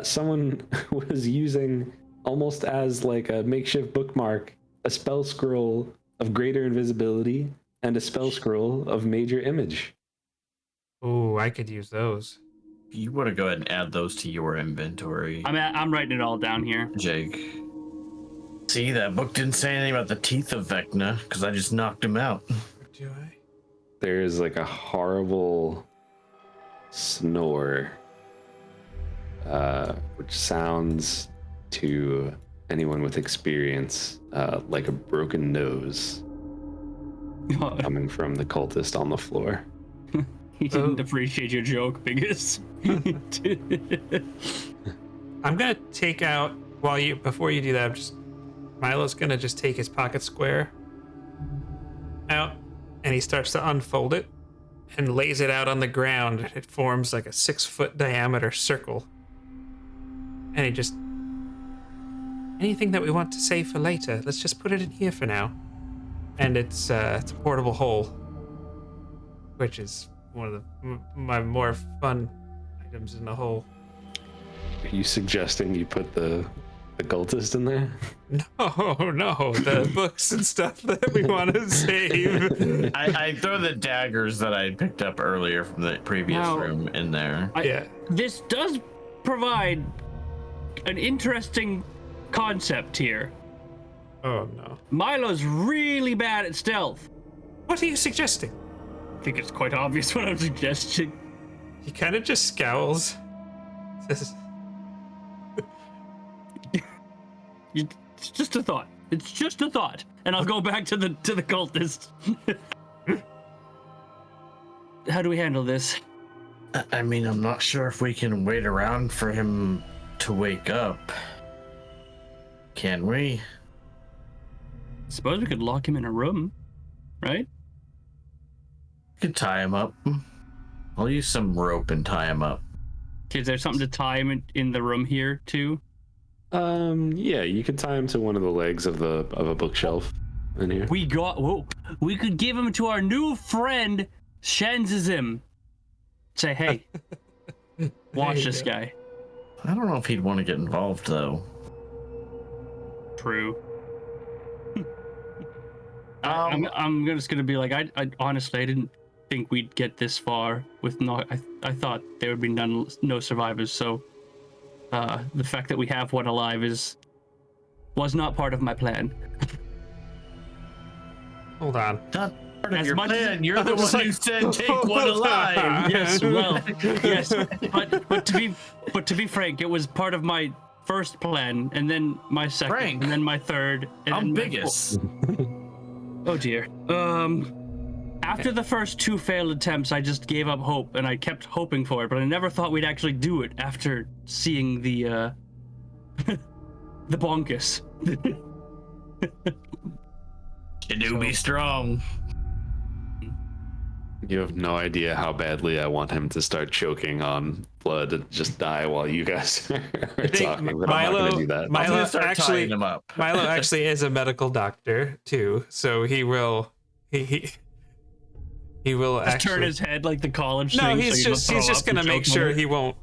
someone was using, almost as like a makeshift bookmark, a spell scroll of greater invisibility and a spell scroll of major image. Oh, I could use those. You want to go ahead and add those to your inventory. I'm writing it all down here. Jake. See, that book didn't say anything about the teeth of Vecna, because I just knocked him out. Do I? There's like a horrible snore, which sounds to anyone with experience like a broken nose coming from the cultist on the floor. He didn't appreciate your joke, Biggus. I'm gonna take out before you do that. Milo's gonna just take his pocket square out, and he starts to unfold it and lays it out on the ground. It forms like a 6-foot diameter circle, and he just anything that we want to save for later. Let's just put it in here for now. And it's a portable hole, which is one of my more fun items in the whole. Are you suggesting you put the cultist in there? No, the books and stuff that we want to save. I throw the daggers that I picked up earlier from the previous room in there. Yeah. This does provide an interesting concept here. Oh no. Milo's really bad at stealth. What are you suggesting? I think it's quite obvious what I'm suggesting. He kind of just scowls. Says, It's just a thought. It's just a thought. And I'll go back to the cultist. How do we handle this? I mean, I'm not sure if we can wait around for him to wake up. Can we? Suppose we could lock him in a room, right? We could tie him up. I'll use some rope and tie him up. Is there something to tie him in the room here too? Yeah, you could tie him to one of the legs of a bookshelf in here. We could give him to our new friend, Shenzizim. Say, hey, watch this guy. I don't know if he'd want to get involved, though. True. I'm just gonna be like, I honestly, I didn't think we'd get this far with I thought there would be no survivors. So, the fact that we have one alive was not part of my plan. hold on. Not part of As your much plan. as- You're the one who said take one alive. Yes, well, yes, but to be frank, it was part of my first plan, and then my second, Frank, and then my third. And I'm then my Biggus. Oh dear. After the first two failed attempts, I just gave up hope, and I kept hoping for it, but I never thought we'd actually do it after seeing the the bonkus. You do be strong. You have no idea how badly I want him to start choking on blood and just die while you guys are talking, but I'm not going to do that. I'm Milo gonna start actually, tying him up. Milo actually is a medical doctor too, so he will he will Just actually turn his head like the college No, thing. he's so you just don't he's throw just up and gonna make choke on sure it. he won't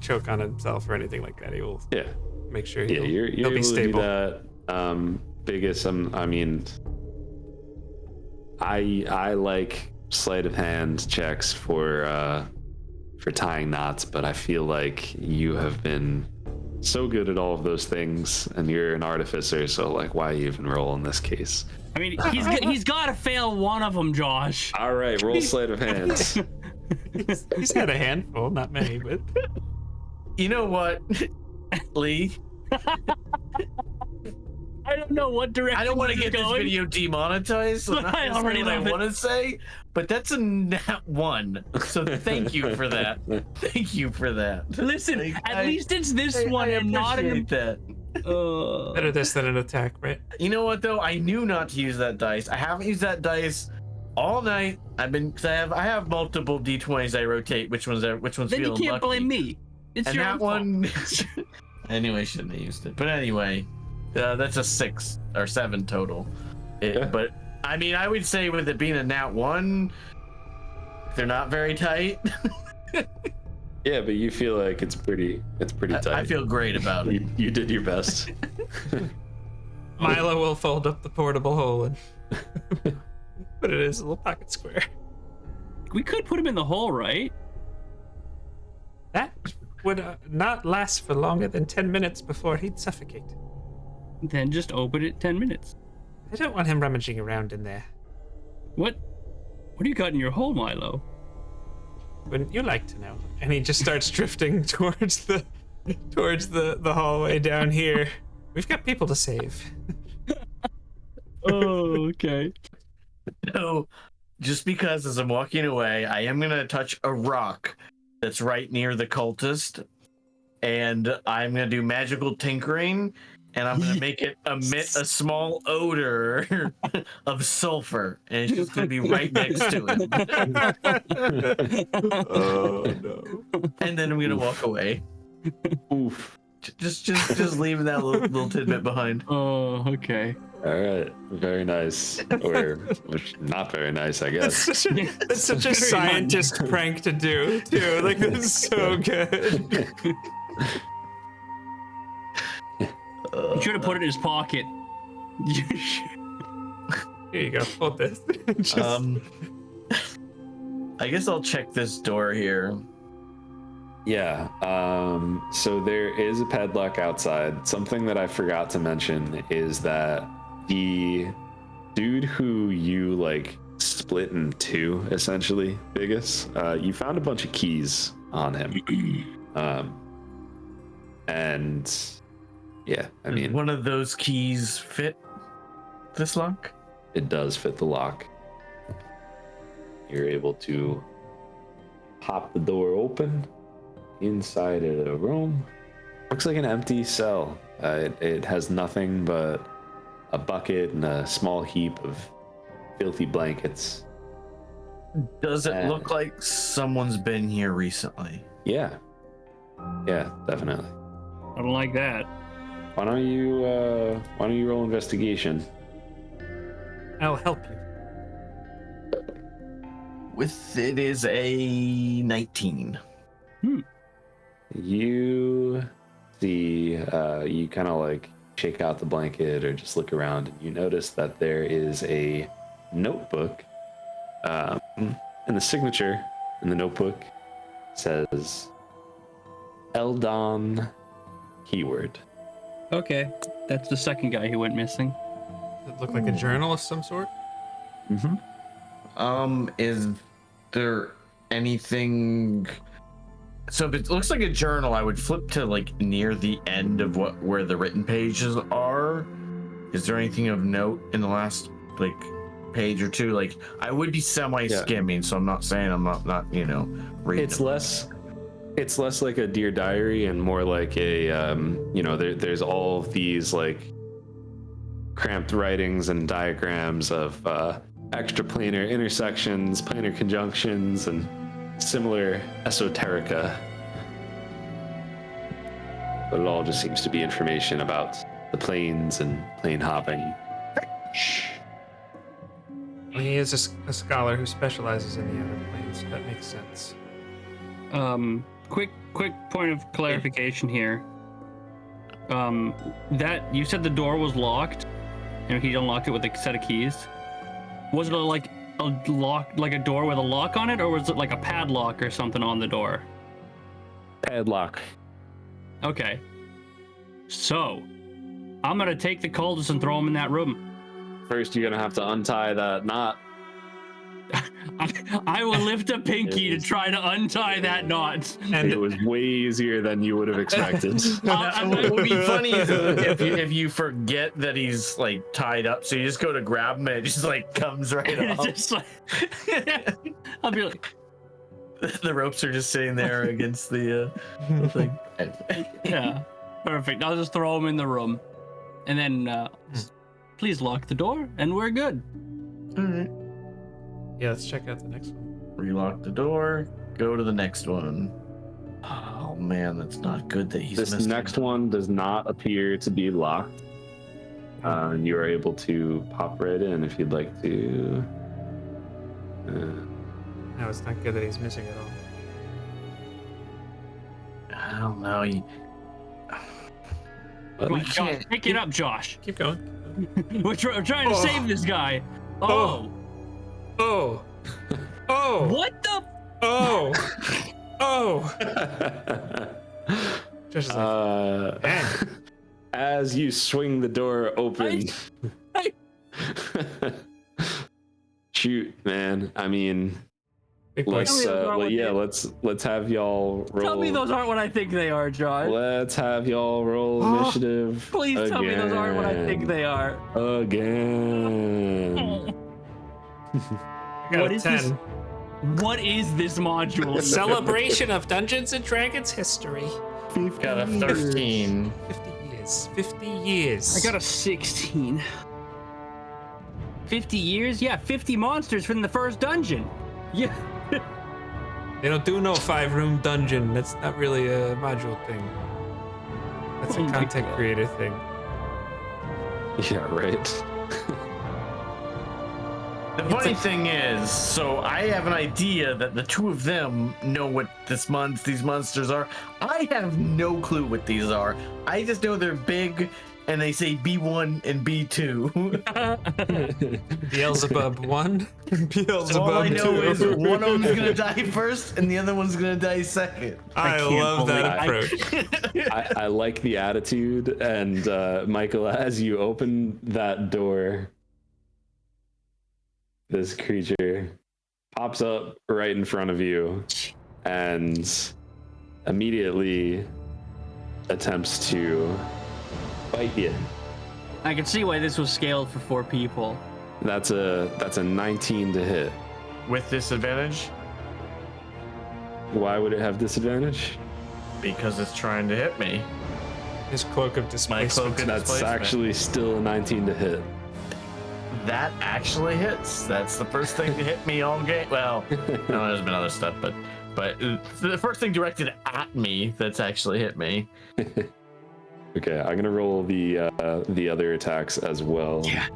choke on himself or anything like that. He will Yeah, make sure yeah, you're he'll be able stable. to do that. Biggest, I mean, I like sleight of hand checks for tying knots, but I feel like you have been so good at all of those things, and you're an artificer, so like, why even roll in this case? I mean, he's got to fail one of them, Josh. All right, roll sleight of hands. He's had a handful, not many, but You know what, Lee? I don't know what direction. I don't want to this get is this going. video demonetized. So I already what I love it. want to say, but that's a nat 1. So thank you for that. Thank you for that. Listen, at least it's this one and not appreciate that. better this than an attack, right? You know what though? I knew not to use that dice. I haven't used that dice all night. Cause I have multiple d20s I rotate. Which one's Then you feeling can't lucky. blame me. It's And your that own fault. one. Anyway, shouldn't have used it. But anyway, that's a 6 or 7 total. Yeah. But I mean, I would say with it being a nat 1, they're not very tight. Yeah, but you feel like it's pretty tight. I feel great about it. You did your best. Milo will fold up the portable hole and put it in his little pocket square. We could put him in the hole, right? That would not last for longer than 10 minutes before he'd suffocate. Then just open it 10 minutes. I don't want him rummaging around in there. What do you got in your hole, Milo? Wouldn't you like to know? And he just starts drifting towards the hallway down here. We've got people to save. Oh, okay. So, just because as I'm walking away, I am gonna touch a rock that's right near the cultist, and I'm gonna do magical tinkering, and I'm gonna make it emit a small odor of sulfur, and it's just gonna be right next to it. Oh no. And then I'm gonna walk away. Oof. Just leaving that little tidbit behind. Oh, okay. All right, very nice, or not very nice, I guess. It's such a scientist prank to do, too. Like, this is so good. You should have put it in his pocket. Here you go. Hold this. I guess I'll check this door here. Yeah. So there is a padlock outside. Something that I forgot to mention is that the dude who you like split in two, essentially, Biggus, you found a bunch of keys on him. And yeah, I mean, one of those keys fit this lock? It does fit the lock. You're able to pop the door open. Inside of the room, looks like an empty cell. It has nothing but a bucket and a small heap of filthy blankets. Does it look like someone's been here recently? Yeah, definitely. I don't like that. Why don't you roll investigation? I'll help you. It is a 19. You see, you kind of like shake out the blanket or just look around, and you notice that there is a notebook, and the signature in the notebook says Eldon Keyword. Okay, that's the second guy who went missing. Does it look like a journal of some sort? Is there anything? So if it looks like a journal, I would flip to like near the end of where the written pages are. Is there anything of note in the last like page or two? Like I would be semi-skimming, so I'm not saying I'm not reading. It's less like a dear diary and more like a there's all of these like cramped writings and diagrams of extraplanar intersections, planar conjunctions, and similar esoterica. But it all just seems to be information about the planes and plane hopping. Well, he is a scholar who specializes in the outer planes, so that makes sense. Quick point of clarification here. That you said the door was locked, and he unlocked it with a set of keys. Was it like a lock, like a door with a lock on it, or was it like a padlock or something on the door? Padlock. Okay. So, I'm gonna take the cultists and throw them in that room. First, you're gonna have to untie that knot. I will lift a pinky to try to untie that knot. And it was way easier than you would have expected. What would be funny is if you forget that he's like tied up, so you just go to grab him and it just like comes right It's off. just like, I'll be like, The ropes are just sitting there against the thing. yeah, perfect. I'll just throw him in the room, and then please lock the door, and we're good. All right. Yeah, let's check out the next one. Relock the door. Go to the next one. Oh man, that's not good that he's This missing. next one does not appear to be locked. And you are able to pop right in if you'd like to. No, it's not good that he's missing at all. I don't know. Come We on, Josh, can't- pick it up, Josh. Keep going. We're trying to save this guy. Oh. Oh. Oh. What the? Oh. Oh. Just like, man. As you swing the door open. Shoot, man. I mean, Big boy. let's let's have y'all roll. Tell me those aren't what I think they are, Josh. Let's have y'all roll initiative. Please tell me those aren't what I think they are. Again. I got What a is 10. this? What is this module? Celebration of Dungeons and Dragons history. Got a 13. 50 years. 50 years. I got a 16. 50 years? Yeah, 50 monsters from the first dungeon. Yeah. They don't do no 5-room dungeon. That's not really a module thing. That's Oh a my content God. creator thing. Yeah, right. The funny thing is, so I have an idea that the two of them know what these monsters are. I have no clue what these are. I just know they're big and they say B1 and B2. Beelzebub 1, Beelzebub So all I know 2. is one of them's gonna die first and the other one's gonna die second. I can't love that believe- approach. I like the attitude, and Michael, as you open that door, this creature pops up right in front of you and immediately attempts to bite you. I can see why this was scaled for 4 people. That's a 19 to hit. With disadvantage? Why would it have disadvantage? Because it's trying to hit me. His cloak of My displacement. cloak of That's displacement. actually still a 19 to hit. That actually hits. That's the first thing to hit me all game. Well, no, there's been other stuff, but the first thing directed at me that's actually hit me. Okay, I'm gonna roll the other attacks as well. Yeah.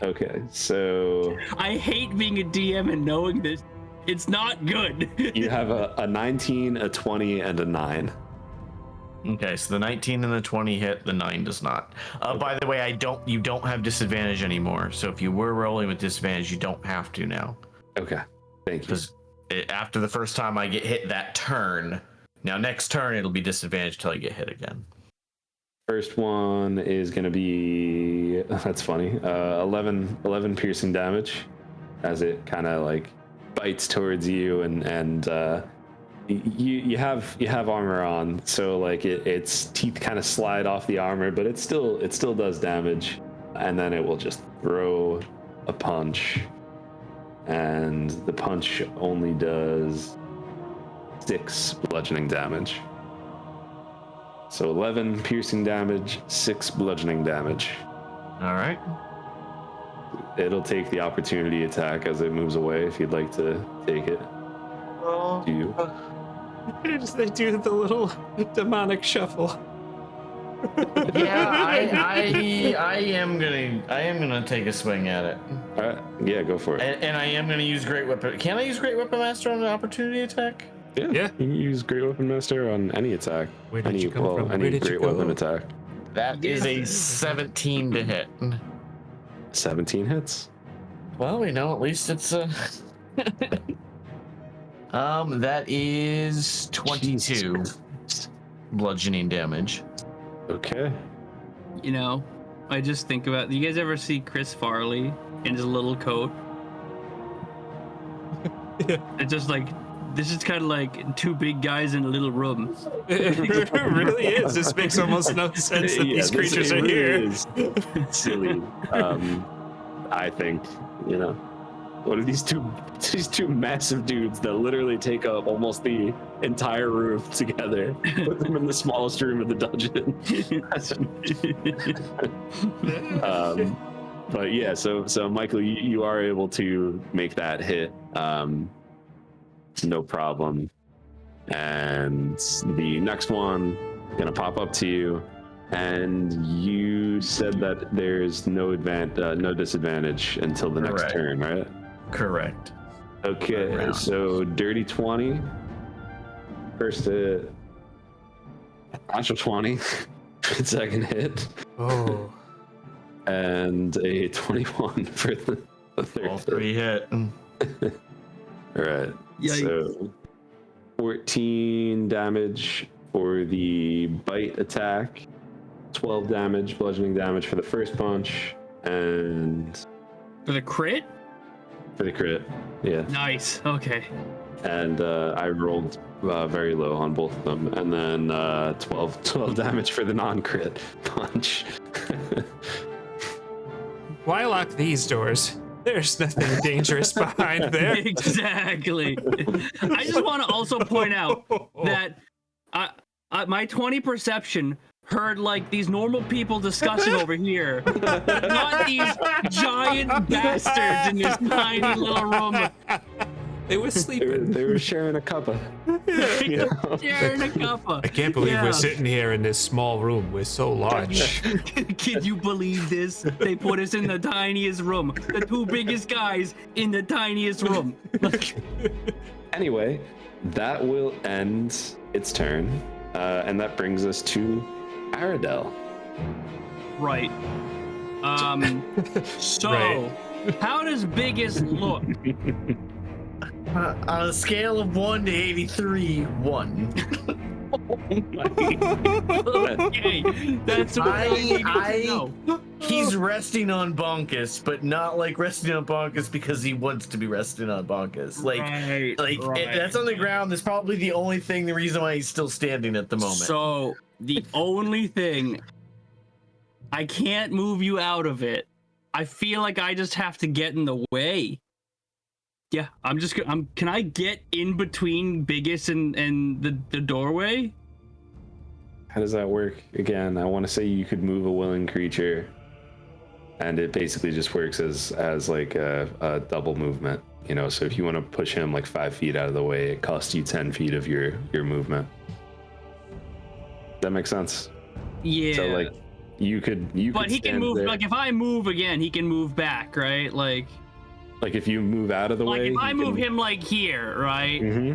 Okay, so I hate being a DM and knowing this. It's not good. you have a 19, a 20, and a 9. Okay, so the 19 and the 20 hit, the 9 does not. By the way, you don't have disadvantage anymore. So if you were rolling with disadvantage, you don't have to now. Okay, thank you. Because after the first time I get hit that turn, now next turn it'll be disadvantage till I get hit again. First one is gonna be, that's funny, 11 piercing damage as it kind of like bites towards you, and you have armor on, so like its teeth kind of slide off the armor, but it still does damage, and then it will just throw a punch, and the punch only does 6 bludgeoning damage. So 11 piercing damage, 6 bludgeoning damage. All right. It'll take the opportunity attack as it moves away if you'd like to take it. Do you? They do the little demonic shuffle. Yeah, I am gonna take a swing at it, All right, yeah, go for it. and I am gonna use Great Weapon. Can I use Great Weapon Master on an opportunity attack? Yeah, Yeah. you can use Great Weapon Master on any attack. Where did you come from? Where Any did you Great go? Weapon attack. That is a 17 to hit. 17 hits. Well, we know at least it's a. That is 22 bludgeoning damage. Okay. You know, I just think about. You guys ever see Chris Farley in his little coat? Yeah. It's just like this is kind of like 2 big guys in a little room. It really is. This makes almost no sense that these creatures are here. Is silly. I think, you know, what are these two massive dudes that literally take up almost the entire roof together, put them in the smallest room of the dungeon. But yeah, so Michael, you are able to make that hit, no problem. And the next one gonna pop up to you, and you said that there's no disadvantage until the next Correct. turn, right? Correct. Okay, Round. so dirty 20. First hit. Natural 20. Second hit. Oh. And a 21 for the third All hit. 3 hit. All right. Yikes. So 14 damage for the bite attack, 12 damage, bludgeoning damage for the first punch, and For the crit? for the crit. Yeah. Nice. Okay. And I rolled very low on both of them, and then 12 damage for the non-crit punch. Why lock these doors? There's nothing dangerous behind there. Exactly. I just want to also point out that my 20 perception heard like these normal people discussing over here, not these giant bastards in this tiny little room. They were sleeping. They were sharing a cuppa. You know? Sharing a cuppa. I can't believe Yeah. we're sitting here in this small room. We're so large. Can you believe this? They put us in the tiniest room. The two biggest guys in the tiniest room. Anyway, that will end its turn, and that brings us to Aradel. Right. So, Right. how does Biggus look? On a scale of 1 to 83, 1. Okay, that's what I needed to know. He's resting on Bonkus, but not like resting on Bonkus because he wants to be resting on Bonkus. Like, that's on the ground. That's probably the only thing, the reason why he's still standing at the moment. So, the only thing, I can't move you out of it. I feel like I just have to get in the way. Yeah, can I get in between Biggus and the doorway? How does that work? Again, I want to say you could move a willing creature, and it basically just works as like a double movement. You know, so if you want to push him like 5 feet out of the way, it costs you 10 feet of your movement. Does that make sense? Yeah. So like you could But he can stand move, there. like if I move again, he can move back, right? Like if you move out of the way, if I move him like here, right? Mm-hmm.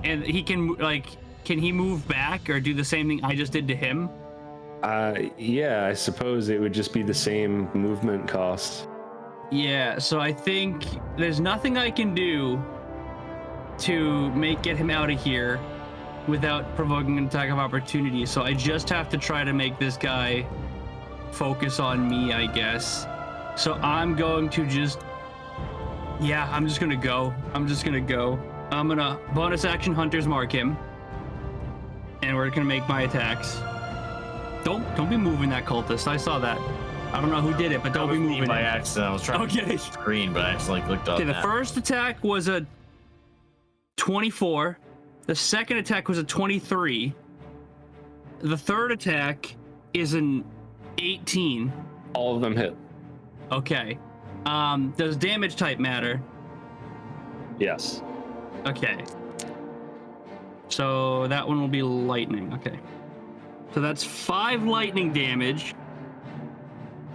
And he can can he move back or do the same thing I just did to him? Yeah, I suppose it would just be the same movement cost. Yeah, so I think there's nothing I can do to get him out of here without provoking an attack of opportunity. So I just have to try to make this guy focus on me, I guess. So I'm going to I'm just gonna go. I'm gonna bonus action Hunter's Mark him. And we're gonna make my attacks. Don't be moving that cultist. I saw that. I don't know who did it, but don't be moving by it. accident. I was trying to Okay. screen, but I accidentally clicked on Okay, the that. first attack was a 24. The second attack was a 23. The third attack is an 18. All of them hit. Okay. Does damage type matter? Yes. Okay. So that one will be lightning. Okay. So that's 5 lightning damage.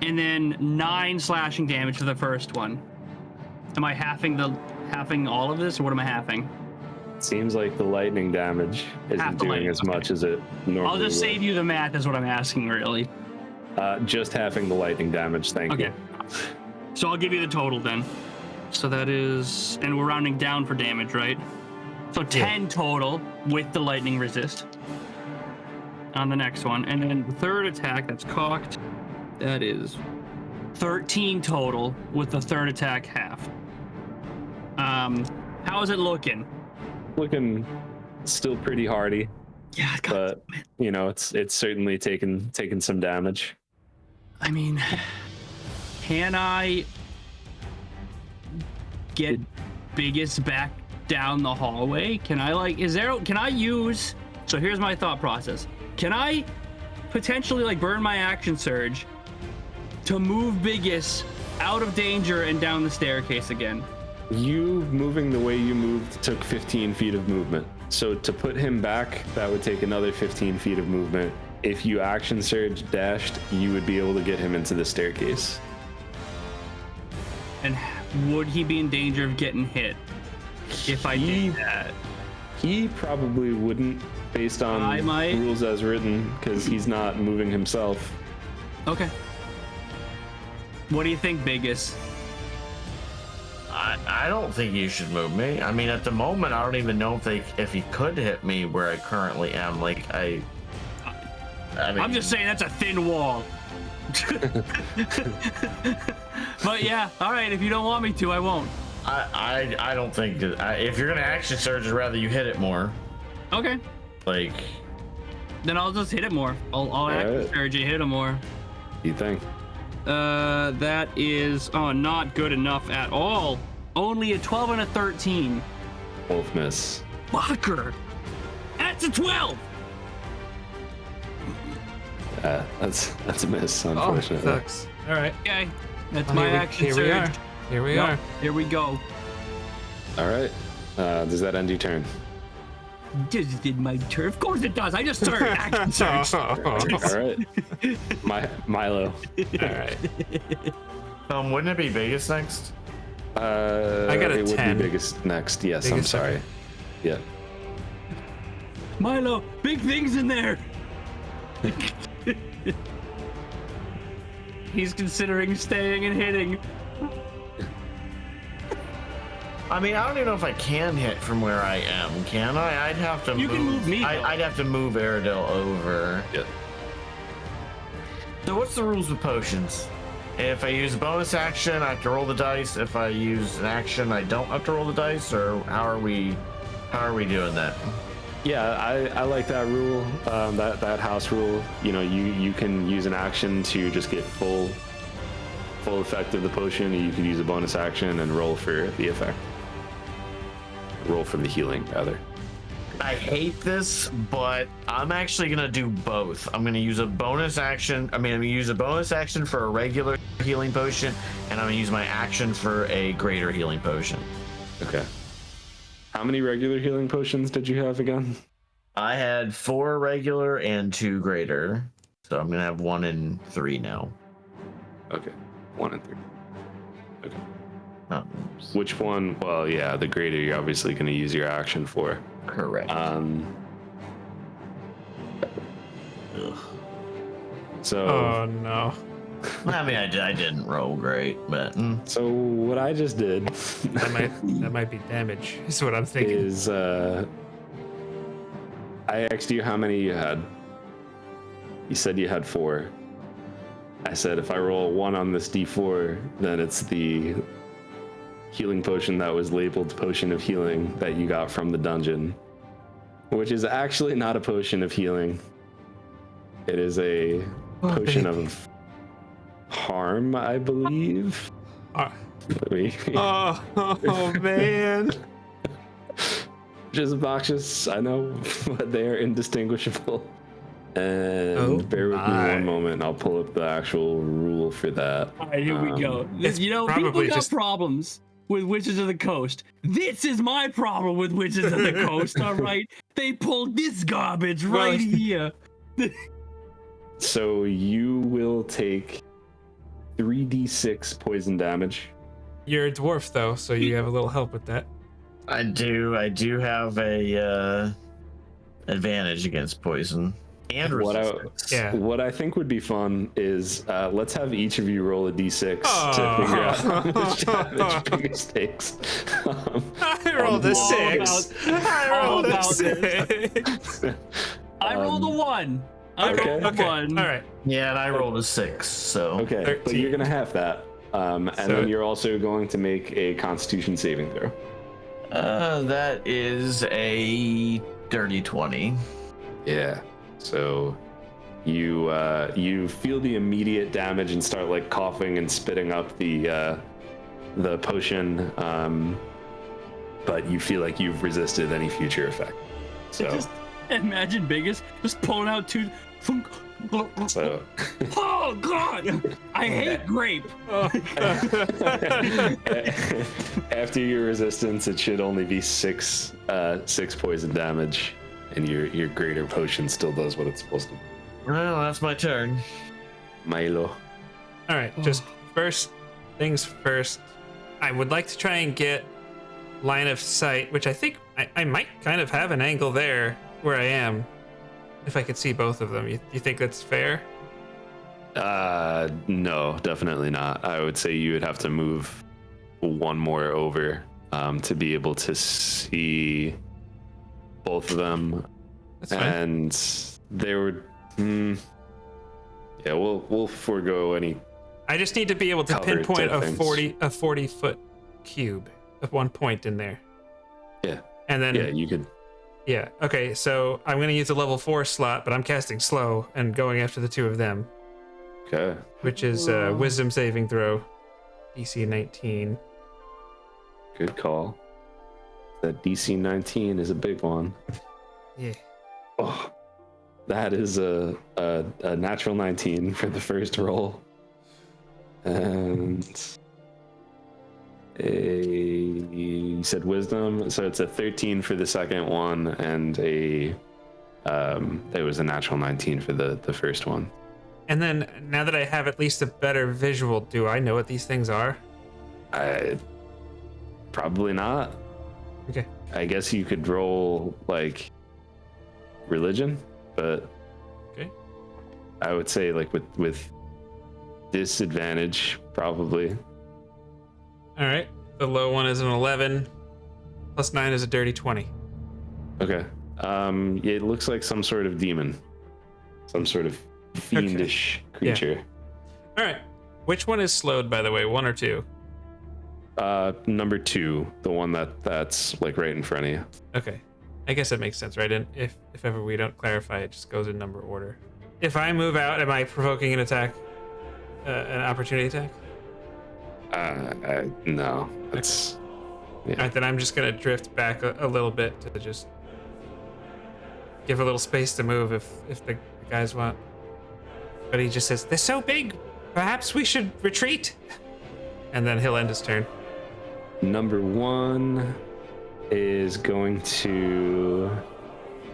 And then 9 slashing damage for the first one. Am I halving all of this, or what am I halving? Seems like the lightning damage Half isn't the doing lightning, as much as it normally I'll just would. save you the math is what I'm asking, really. Just halving the lightning damage, thank Okay. you. So I'll give you the total then. So that is, and we're rounding down for damage, right? So 10 total with the lightning resist on the next one. And then the third attack, that's cocked. That is 13 total with the third attack half. How is it looking? Looking still pretty hardy, Yeah, God, but you know, it's certainly taken some damage. I mean, can I get Biggus back down the hallway? Can I can I use, so here's my thought process. Can I potentially burn my action surge to move Biggus out of danger and down the staircase again? You moving the way you moved took 15 feet of movement. So to put him back, that would take another 15 feet of movement. If you action surge dashed, you would be able to get him into the staircase. And would he be in danger of getting hit if I did that? He probably wouldn't, based on I might. rules as written, because he's not moving himself. Okay. What do you think, Biggus? I don't think you should move me. I mean, at the moment, I don't even know if he could hit me where I currently am. I mean, I'm just saying that's a thin wall. But yeah, all right. If you don't want me to, I won't. I don't think that, if you're gonna action surge, I'd rather you hit it more. Okay. Then I'll just hit it more. I'll action right. surge you, hit it more. You think? That is not good enough at all. Only a 12 and a 13. Both miss. Fucker. That's a 12. That's a miss, Oh, unfortunately. sucks. All right. Okay. That's Well, my action here surge. we are. Here we Yep, are. Here we go. All right. Does that end your turn? Just did my turn. Of course it does. I just started action surge. All right. Milo. All right. Wouldn't it be Biggus next? I got a it 10. would be biggest next. Yes, I'm Biggest sorry. Yeah. Milo, big things in there. He's considering staying and hitting. I mean, I don't even know if I can hit from where I am. Can I? I'd have to. You can move me, though. I'd have to move Aradel over. Yeah. So what's the rules with potions? If I use a bonus action, I have to roll the dice. If I use an action, I don't have to roll the dice. Or how are we doing that? Yeah, I like that rule. That house rule. You know, you can use an action to just get full effect of the potion. You can use a bonus action and roll for the effect. Roll for the healing, rather. I hate this, but I'm actually gonna do both. I'm gonna use a bonus action. I'm gonna use a bonus action for a regular healing potion, and I'm gonna use my action for a greater healing potion. Okay. How many regular healing potions did you have again? I had 4 regular and 2 greater, so I'm gonna have 1 and 3 now. Okay. 1 and 3. Okay. Oh, Which one? Well, yeah, the greater you're obviously going to use your action for. correct. So. Oh no. I mean, I didn't roll great, but So what I just did That might be damage. Is what I'm thinking. is I asked you how many you had. You said you had 4. I said if I roll 1 on this D4, then it's the healing potion that was labeled Potion of Healing that you got from the dungeon, which is actually not a potion of healing. It is a potion of harm, I believe. Oh man. Which is obnoxious, I know, but they are indistinguishable. And bear with me one moment, and I'll pull up the actual rule for that. All right, here we go. It's You know, probably people got just- problems with Witches of the Coast. This is my problem with Witches of the Coast, all right? They pulled this garbage right here. So you will take 3d6 poison damage. You're a dwarf though, so you have a little help with that. I do have a advantage against poison and resistance. Yeah. What I think would be fun is let's have each of you roll a d6 to figure out how much damage Biggus takes. I rolled a 6. I rolled a about 6. I rolled a 1. I Okay. rolled a Okay. 1. All right. Yeah, and I rolled a 6, so Okay, but 13. you're gonna have that, and So- then you're also going to make a Constitution saving throw. that is a dirty 20. Yeah. So you feel the immediate damage and start like coughing and spitting up the potion, but you feel like you've resisted any future effect. So Just imagine Biggus just pulling out 2. so Oh God! I hate grape. after your resistance, it should only be 6 poison damage, and your greater potion still does what it's supposed to do. Well, that's my turn. Milo. All right. Just first things first. I would like to try and get line of sight, which I think I might kind of have an angle there where I am, if I could see both of them. You think that's fair? No, definitely not. I would say you would have to move 1 more over to be able to see both of them. That's fine. And they were yeah, we'll forego any. I just need to be able to cover pinpoint type a things. 40-foot cube at one point in there. Yeah. And then Yeah, you could. yeah. Okay, so I'm gonna use a level 4 slot, but I'm casting slow and going after the 2 of them, Okay. which is wisdom saving throw, DC 19. Good call. That DC 19 is a big one. Yeah. Oh, that is a natural 19 for the first roll. And You said wisdom, so it's a 13 for the second one, and it was a natural 19 for the first one. And then now that I have at least a better visual, do I know what these things are? Probably not. Okay. I guess you could roll like religion, but Okay. I would say like with disadvantage, probably. All right. The low one is an 11. Plus 9 is a dirty 20. Okay. It looks like some sort of demon, some sort of fiendish creature. All right. Which one is slowed, by the way? 1 or 2? Number 2, the one that's like right in front of you. Okay. I guess that makes sense, right? And if ever we don't clarify, it just goes in number order. If I move out, am I provoking an attack? An opportunity attack? No. That's All right, then I'm just gonna drift back a little bit to just give a little space to move if the guys want. But he just says, "They're so big. Perhaps we should retreat." And then he'll end his turn. number 1 is going to.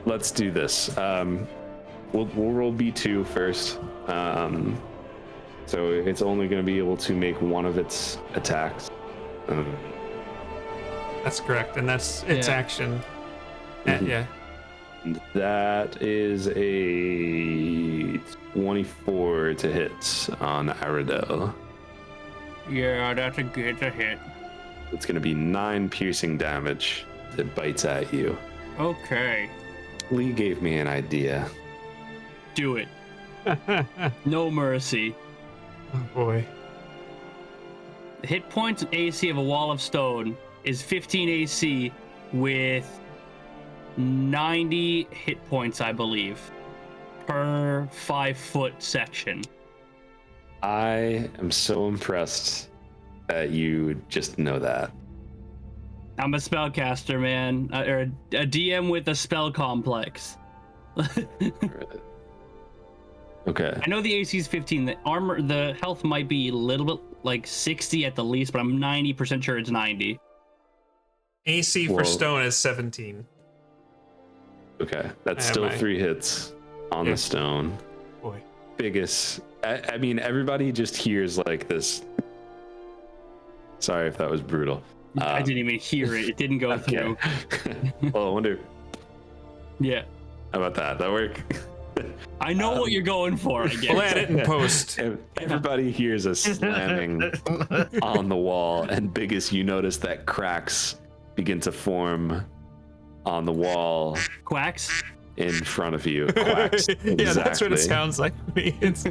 Let's do this. We'll roll B2 first. So it's only going to be able to make one of its attacks. That's correct, and that's its action. Yeah. That is a 24 to hit on Aradel. Yeah, that's a hit. It's going to be 9 piercing damage. It bites at you. Okay. Lee gave me an idea. Do it. No mercy. Oh boy. The hit points and AC of a wall of stone is 15 AC with 90 hit points, I believe, per 5-foot section. I am so impressed that you just know that. I'm a spellcaster, man, or a DM with a spell complex. Okay. I know the AC is 15. The health might be a little bit like 60 at the least, but I'm 90% sure it's 90. AC for stone is 17. Okay. That's I have still my- 3 hits on the stone. Boy. Biggus. I mean, everybody just hears like this. Sorry if that was brutal. I didn't even hear it. It didn't go through. Well, I wonder. Yeah. How about that? That work? I know what you're going for, I guess. We'll add it in post. Everybody hears a slamming on the wall, and Biggus, you notice that cracks begin to form on the wall Quacks? in front of you. Quacks. Yeah, that's what Exactly. it sounds like to me. It's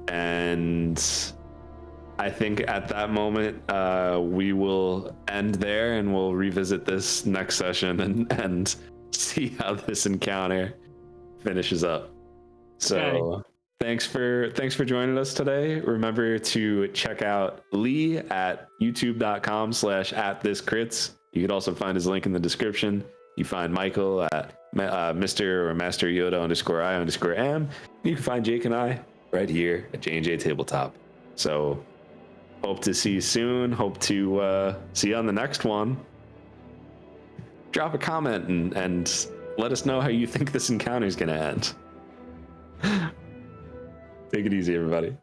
And I think at that moment, we will end there, and we'll revisit this next session and see how this encounter finishes up. So thanks for joining us today. Remember to check out Lee at youtube.com/@thiscrits. You can also find his link in the description. You find Michael at Mr. or Master Yoda _I_am. You can find Jake and I right here at JnJtabletop. So hope to see you soon. Hope to see you on the next one. Drop a comment and let us know how you think this encounter is going to end. Take it easy, everybody.